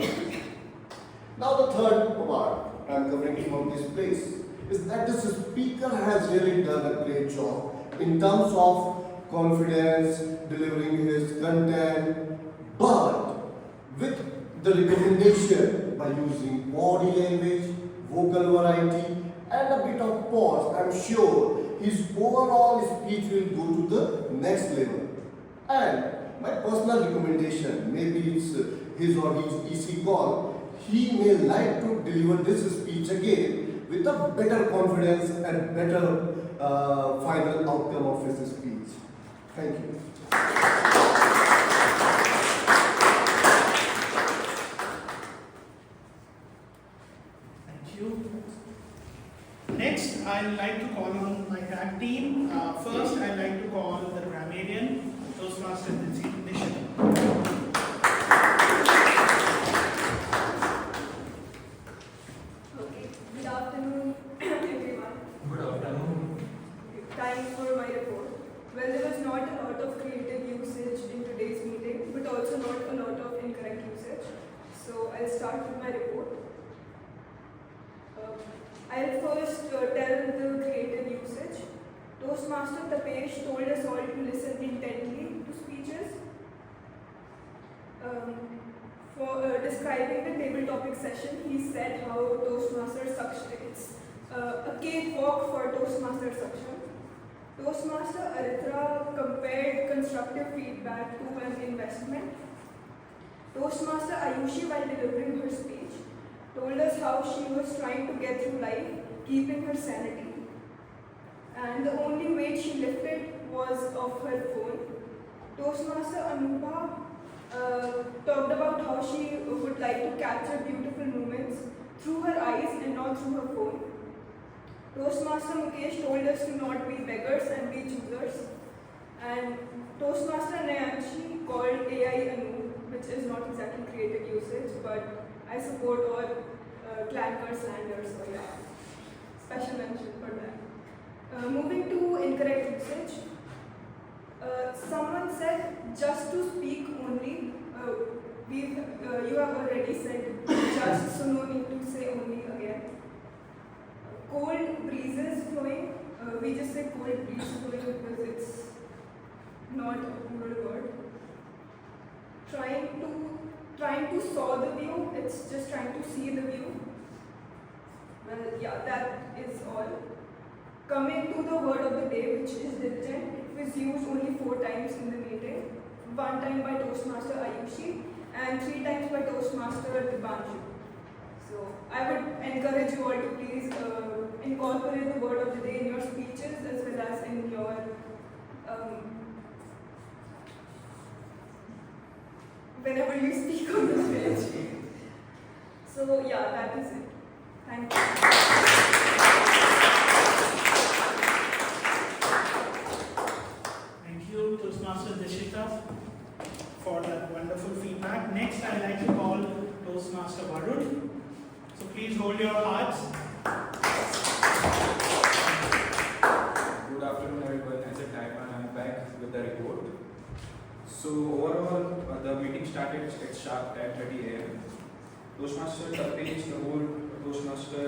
Now the third part I am covering from this place is that this speaker has really done a great job in terms of confidence, delivering his content, but with the recommendation by using body language, vocal variety and a bit of pause, I am sure his overall speech will go to the next level. And my personal recommendation, maybe it's his or his EC call, he may like to deliver this speech again with a better confidence and better final outcome of his speech. Thank you. Thank you. Next, I'd like to call on my tag team. First, I'd like to call the grammarian, Toastmasters Nation. Okay, good afternoon, everyone. Good afternoon. Time for my report. Well, there was not a lot of creative usage in today's meeting, but also not a lot of incorrect usage. So I'll start with my report. I'll first tell the creative usage. Toastmaster Tapesh told us all to listen intently to speeches. For describing the table topic session, he said how Toastmaster suction is a cakewalk for Toastmaster suction. Toastmaster Aritra compared constructive feedback to an investment. Toastmaster Ayushi, while delivering her speech, told us how she was trying to get through life, keeping her sanity. And the only weight she lifted was of her phone. Toastmaster Anupa talked about how she would like to capture beautiful moments through her eyes and not through her phone. Toastmaster Mukesh told us to not be beggars and be choosers. And Toastmaster Nayanshi called AI Anu, which is not exactly creative usage, but I support all clankers, slanders, so yeah, special mention for that. Moving to incorrect usage. Someone said just to speak only. You have already said just, so no need to say only again. Cold breezes flowing. We just say cold breeze flowing trying to saw the view, it's just trying to see the view. Well, yeah, that is all. Coming to the word of the day, which is diligent, it was used only 4 times in the meeting. 1 time by Toastmaster Ayushi and 3 times by Toastmaster Dibanshu. So I would encourage you all to please incorporate the word of the day in your speeches as well as in your whenever you speak on the stage. So yeah, that is it. Thank you. Thank you, Toastmaster Dishita, for that wonderful feedback. Next, I'd like to call Toastmaster Varun. So please hold your hearts. Good afternoon, everyone. As a timer, I'm back with the report. So overall, the meeting started at sharp 10:30 a.m. Toastmaster Tapesh, the whole Toastmaster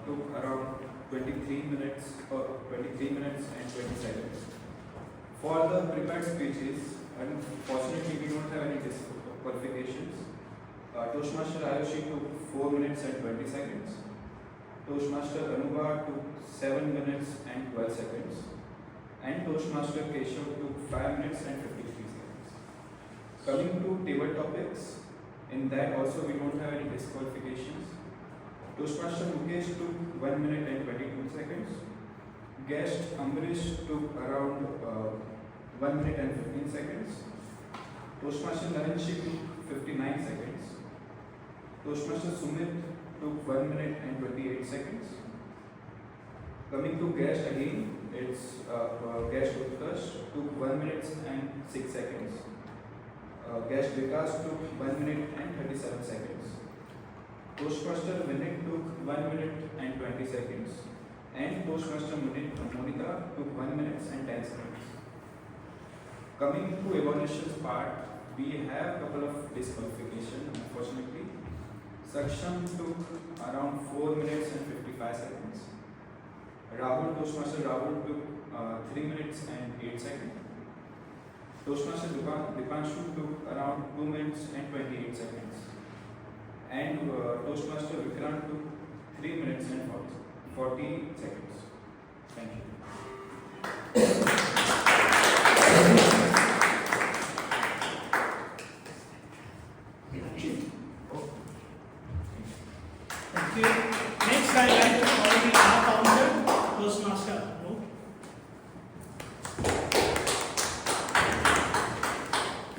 took around 23 minutes and 20 seconds. For the prepared speeches, unfortunately we don't have any qualifications. Toastmaster Ayushi took 4 minutes and 20 seconds. Toastmaster Anuba took 7 minutes and 12 seconds. And Toastmaster Keshav took 5 minutes and 53 seconds. Coming to table topics, in that also we don't have any disqualifications. Toastmaster Mukesh took 1 minute and 22 seconds. Guest Amrish took around 1 minute and 15 seconds. Toastmaster Narenshi took 59 seconds. Toastmaster Sumit took 1 minute and 28 seconds. Coming to guest again, it's guest Utkarsh took 1 minute and 6 seconds. Guest Vikas took 1 minute and 37 seconds. Toastmaster Vinit took 1 minute and 20 seconds. And Toastmaster Monika took 1 minute and 10 seconds. Coming to evaluations part, we have a couple of disqualifications, unfortunately. Saksham took around 4 minutes and 55 seconds. Toastmaster Rahul took 3 minutes and 8 seconds. Toastmaster Dipanshu took around 2 minutes and 28 seconds. And Toastmaster Vikrant took 3 minutes and 40 seconds. Thank you. Thank you. Next, I'd like to call the founder, Toastmaster.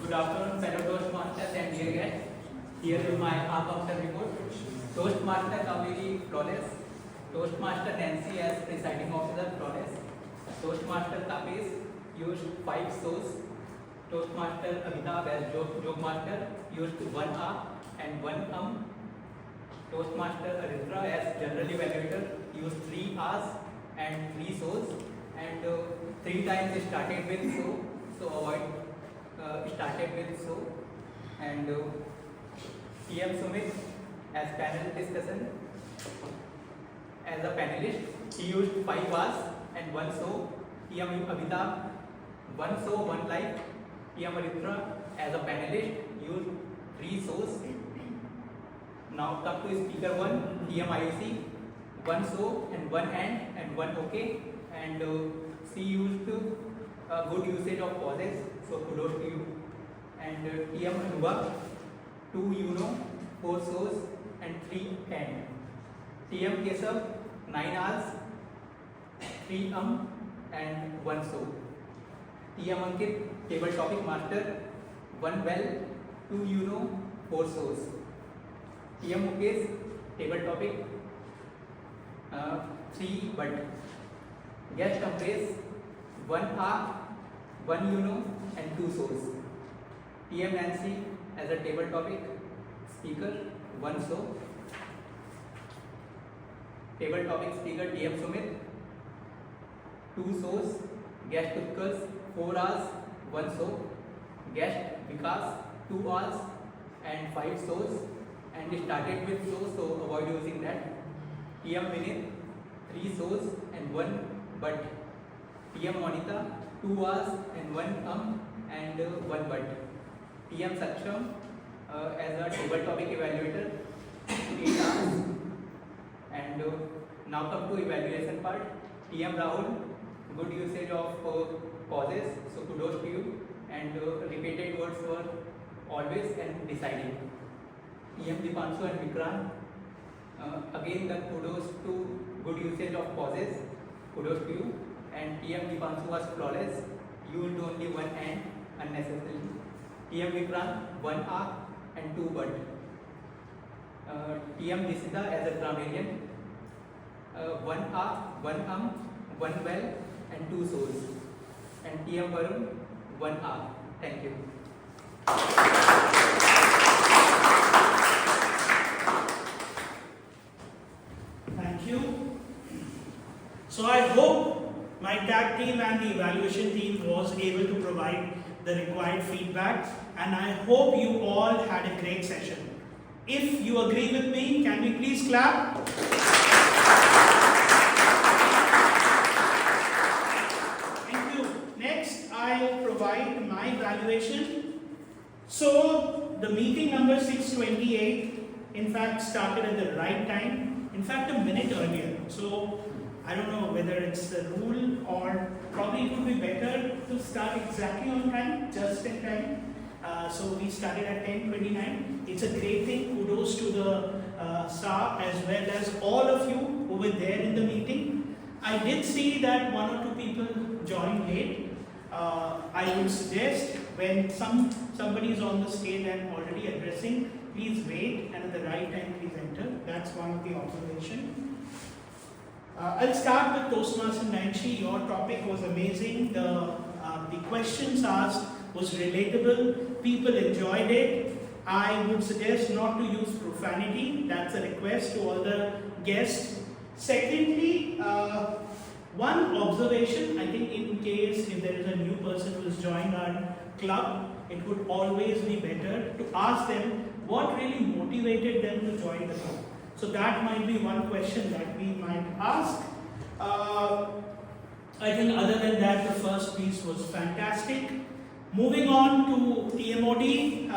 Good afternoon, fellow Toastmasters and dear guests. Here is my half-after report. Toastmaster Kaveri flawless. Toastmaster Nancy as presiding officer flawless. Toastmaster Tapesh used 5 so's. Toastmaster Amitabh as joke master used 1 and 1 Toastmaster Aritra as general evaluator used 3 R's and 3 so's, and 3 times started with so avoid started with so. And TM Sumit as panel discussion. As a panelist, he used 5 R's and 1 so. TM Amitabh 1 so 1 life. TM Aritra as a panelist used 3 so's. Now come to speaker 1, TMIC, 1 so and 1 and 1 okay, and she used good usage of pauses, so kudos to you. And TM Anuba, 2 you know, 4 so's and 3 and. TM Keshav, 9 R's, 3 and 1 so. TM Ankit, table topic master, 1 well, 2 you know, 4 so's. TM Mukesh, table topic 3 but. Guest Amresh, 1 1 you know and 2 so's. TM Nancy as a table topic speaker 1 so. Table topic speaker TM Sumit, 2 so's. Guest Utkarsh, 4 R's, 1 so. Guest Vikas, 2 R's and 5 so's. And started with so avoid using that. TM Vinit, 3 so's and 1 but. TM Monika, 2 R's and 1 and 1 but. TM Saksham, as a table topic evaluator, 8 hours. And now come to evaluation part. TM Rahul, good usage of pauses, so kudos to you. And repeated words were always and deciding. TM Dipanshu and Vikrant, again the kudos to good usage of pauses, kudos to you. And TM Dipanshu was flawless, you used only one and unnecessarily. TM Vikrant, 1 arc and 2 but. TM Nisita as a grammarian, 1 arc, 1 1 well and 2 souls. And TM Varun, 1 arc. Thank you. Thank you. So I hope my tag team and the evaluation team was able to provide the required feedback, and I hope you all had a great session. If you agree with me, can we please clap? Thank you. Next, I'll provide my evaluation. So the meeting number 628, in fact, started at the right time. In fact, a minute earlier. So I don't know whether it's the rule or probably it would be better to start exactly on time, just in time. So we started at 10:29. It's a great thing. Kudos to the staff as well as all of you who were there in the meeting. I did see that 1 or 2 people joined late. I would suggest when somebody is on the stage and already addressing, please wait, and at the right time please enter. That's one of the observations. I'll start with Toastmaster Nancy. Your topic was amazing. The questions asked was relatable. People enjoyed it. I would suggest not to use profanity. That's a request to all the guests. Secondly, one observation, I think in case if there is a new person who has joined our club, it would always be better to ask them what really motivated them to join the club. So that might be one question that we might ask. I think other than that, the first piece was fantastic. Moving on to TMOD.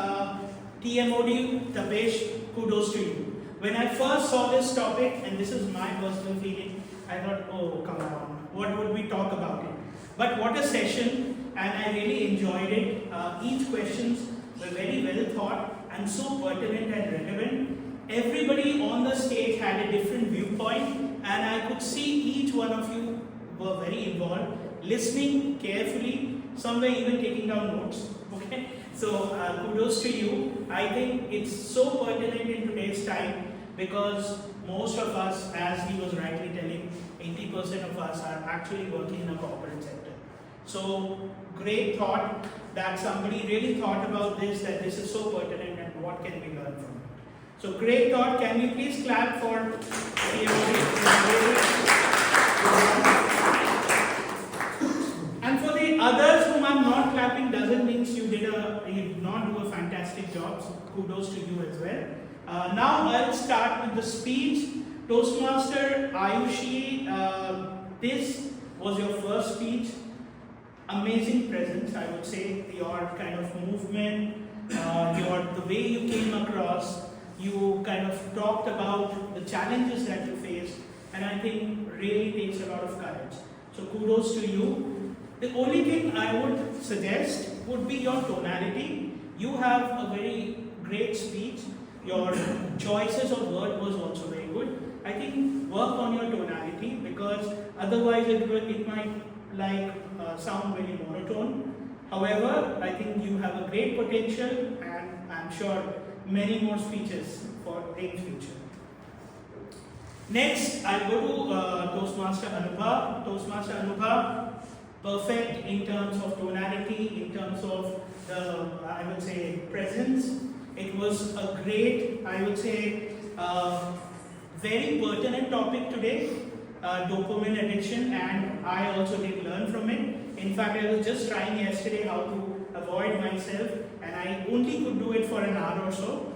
TMOD, Tapesh, kudos to you. When I first saw this topic, and this is my personal feeling, I thought, oh, come on, what would we talk about it? But what a session, and I really enjoyed it. Each questions were very well thought and so pertinent and relevant. Everybody on the stage had a different viewpoint, and I could see each one of you were very involved, listening carefully, some were even taking down notes. Okay, so kudos to you. I think it's so pertinent in today's time because most of us, as he was rightly telling, 80% of us are actually working in a corporate sector. So great thought that somebody really thought about this, that this is so pertinent and what can we learn from it. So great thought. Can we please clap for and for the others whom I'm not clapping doesn't mean you did not do a fantastic job. So kudos to you as well. Now I'll start with the speech. Toastmaster Ayushi, this was your first speech. Amazing presence, I would say. Your kind of movement, the way you came across. You kind of talked about the challenges that you faced, and I think really takes a lot of courage. So kudos to you. The only thing I would suggest would be your tonality. You have a very great speech. Your choices of word was also very good. I think work on your tonality because otherwise it might sound very monotone. However, I think you have a great potential, and I'm sure many more speeches in future. Next, I'll go to Toastmaster Anubhav. Toastmaster Anubhav, perfect in terms of tonality, in terms of the, I would say, presence. It was a great, I would say, very pertinent topic today, dopamine addiction, and I also did learn from it. In fact, I was just trying yesterday how to avoid myself, and I only could do it for an hour or so.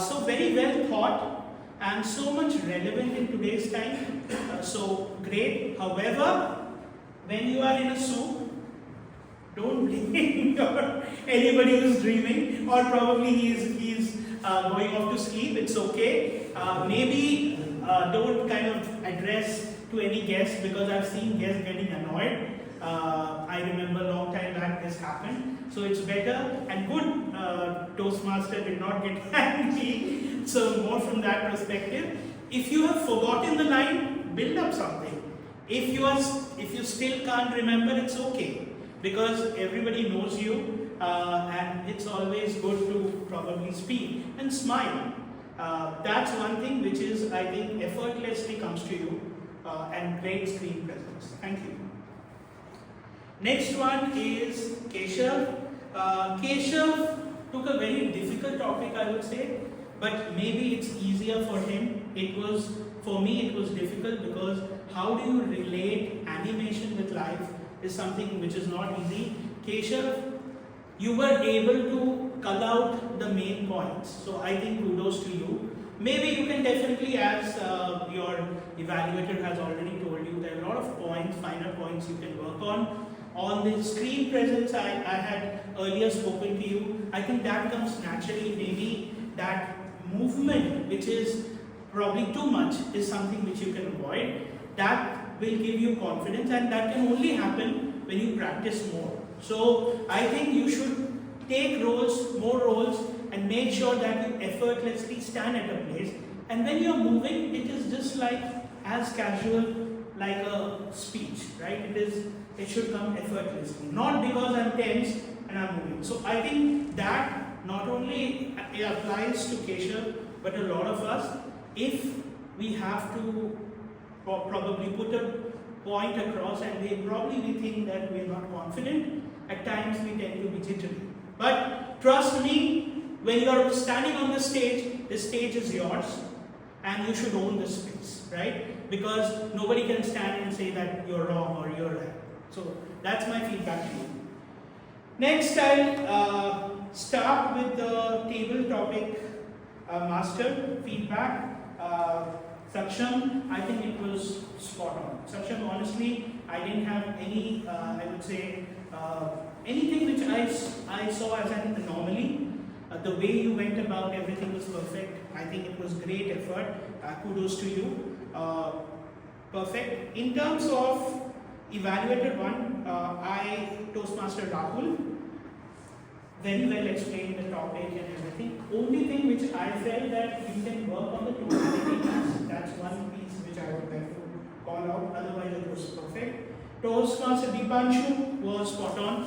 So very well thought and so much relevant in today's time. So great. However, when you are in a soup, don't blame sleeping or anybody who's dreaming, or probably he's going off to sleep. It's okay. Maybe don't kind of address to any guest, because I've seen guests getting annoyed. I remember a long time back this happened. So it's better and good. Toastmaster did not get angry. So more from that perspective. If you have forgotten the line, build up something. If you still can't remember, it's okay, because everybody knows you, and it's always good to probably speak and smile. That's one thing which is, I think, effortlessly comes to you, and great screen presence. Thank you. Next one is Keshav. Keshav took a very difficult topic, I would say, but maybe it's easier for him. For me, it was difficult, because how do you relate animation with life is something which is not easy. Keshav, you were able to cull out the main points, so I think kudos to you. Maybe you can definitely, as your evaluator has already told you, there are a lot of points, finer points you can work on. On the screen presence, I had earlier spoken to you. I think that comes naturally. Maybe that movement, which is probably too much, is something which you can avoid. That will give you confidence, and that can only happen when you practice more. So I think you should take more roles, and make sure that you effortlessly stand at a place. And when you're moving, it is just like as casual like a speech, right? It should come effortlessly, not because I'm tense and I'm moving. So I think that not only applies to Keshav, but a lot of us. If we have to probably put a point across, and we think that we're not confident, at times we tend to be jittery. But trust me, when you're standing on the stage is yours, and you should own the space, right? Because nobody can stand and say that you're wrong or you're right. So that's my feedback to you. Next, I'll start with the table topic master feedback. Saksham, I think it was spot on. Saksham, honestly, I didn't have any, I would say, anything which I saw as an anomaly. The way you went about everything was perfect. I think it was great effort. Kudos to you. Perfect. In terms of evaluator 1, I Toastmaster Rahul very well explained the topic and everything. Only thing which I felt that you can work on the tonality piece. That's one piece which I would like to call out. Otherwise, it was perfect. Toastmaster Deepanshu was spot on.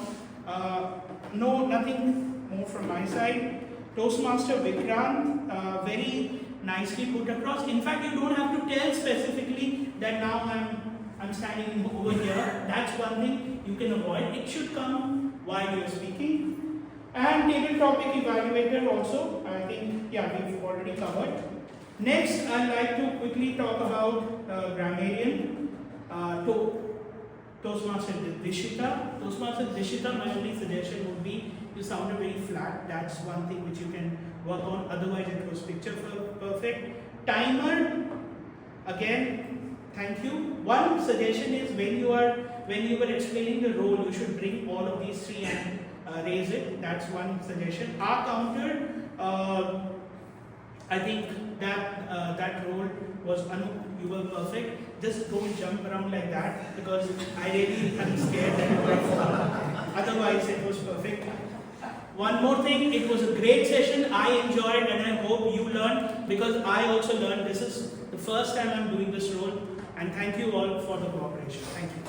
No, nothing more from my side. Toastmaster Vikrant, very nicely put across. In fact, you don't have to tell specifically that now I'm standing over here. That's one thing you can avoid. It should come while you're speaking. And table topic evaluator also, I think, yeah, we've already covered. Next, I'd like to quickly talk about grammarian. Toastmaster Dishita. Toastmaster Dishita, my only suggestion would be you sounded very flat. That's one thing which you can work on. Otherwise, it was picture perfect. Timer, again, thank you. One suggestion is when you were explaining the role, you should bring all of these three and raise it. That's one suggestion. R counter, I think that role was you were perfect. Just don't jump around like that, because I really am scared that it might fall. Otherwise, it was perfect. One more thing, it was a great session. I enjoyed, and I hope you learned, because I also learned. This is the first time I'm doing this role, and thank you all for the cooperation. Thank you.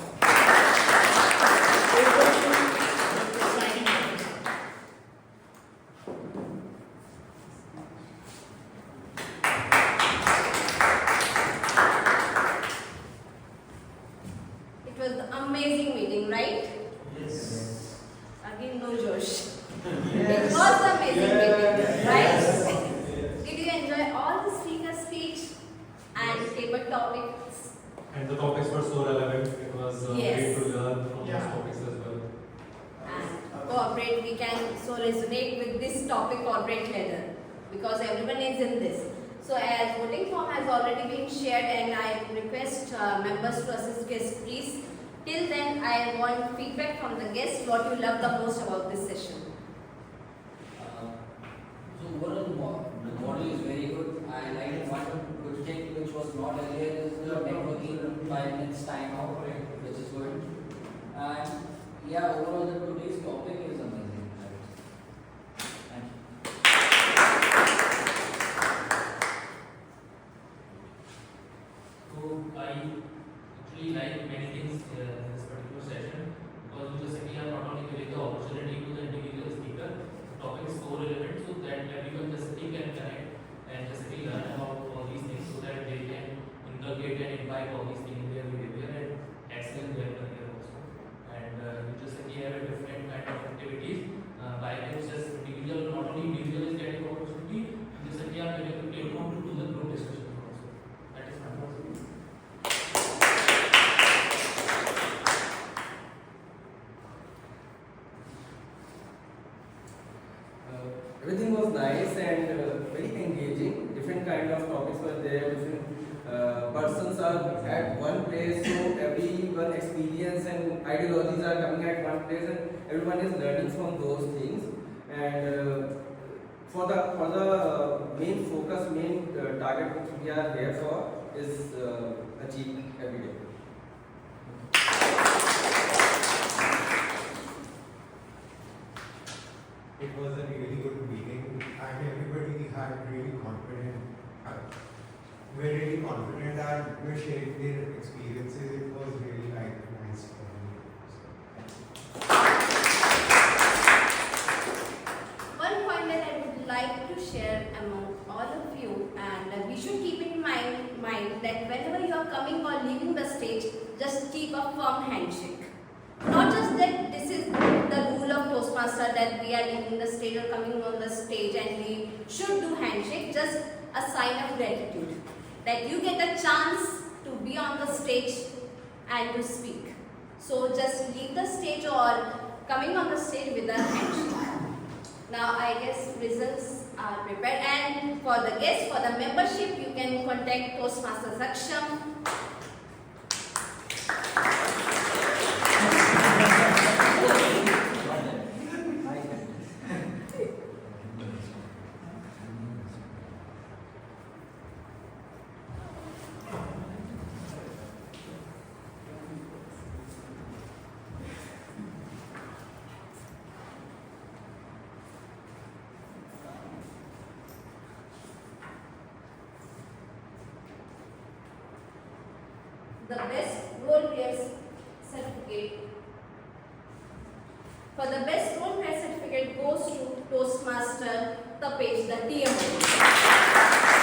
It was an amazing meeting, right? Yes. Again, no Josh. It was an amazing meeting, right? Did you enjoy all the speaker speech and table topics? And the topics were so relevant. It was great to learn from those topics as well. And corporate, we can so resonate with this topic, corporate leather, because everyone is in this. So as voting form has already been shared, and I request members to assist guests, please. Till then, I want feedback from the guests what you love the most about this session. So overall, the model is very good. I like one good thing which was not earlier is the networking 5 minutes time out, which is good. And yeah, overall the today's topic is amazing. Thank you. So I actually like many things in this particular session because we just simply are not only giving the opportunity to the individual speaker, the topic is so relevant so that everyone just simply can connect and just simply learn about all these things so that they can inculcate and imbibe all these things in their behavior and excel in their career also. And we just simply have a different kind of activities by which just individual, not only individual is getting opportunity, we just simply are giving the platform to do the group discussion also. That is my point. Everything was nice and very engaging. Different kind of topics were there. Different persons are at one place, so everyone experience and ideologies are coming at one place, and everyone is learning from those things. And for the main focus, main target which we are here for is achieved every day. It was a really good meeting and everybody had really were really confident and were sharing their experiences. It was really nice for me. One point that I would like to share among all of you, and we should keep in mind that whenever you are coming or leaving the stage, just keep a firm handshake. Not just that this is the rule of Toastmaster that we are leaving the stage or coming on the stage and we should do handshake, just a sign of gratitude that you get a chance to be on the stage and to speak. So just leave the stage or coming on the stage with a handshake. Now I guess results are prepared, and for the guests, for the membership, you can contact Toastmasters Aksham. The best role players certificate. For the best role player certificate goes to Toastmaster Tapesh, the TM.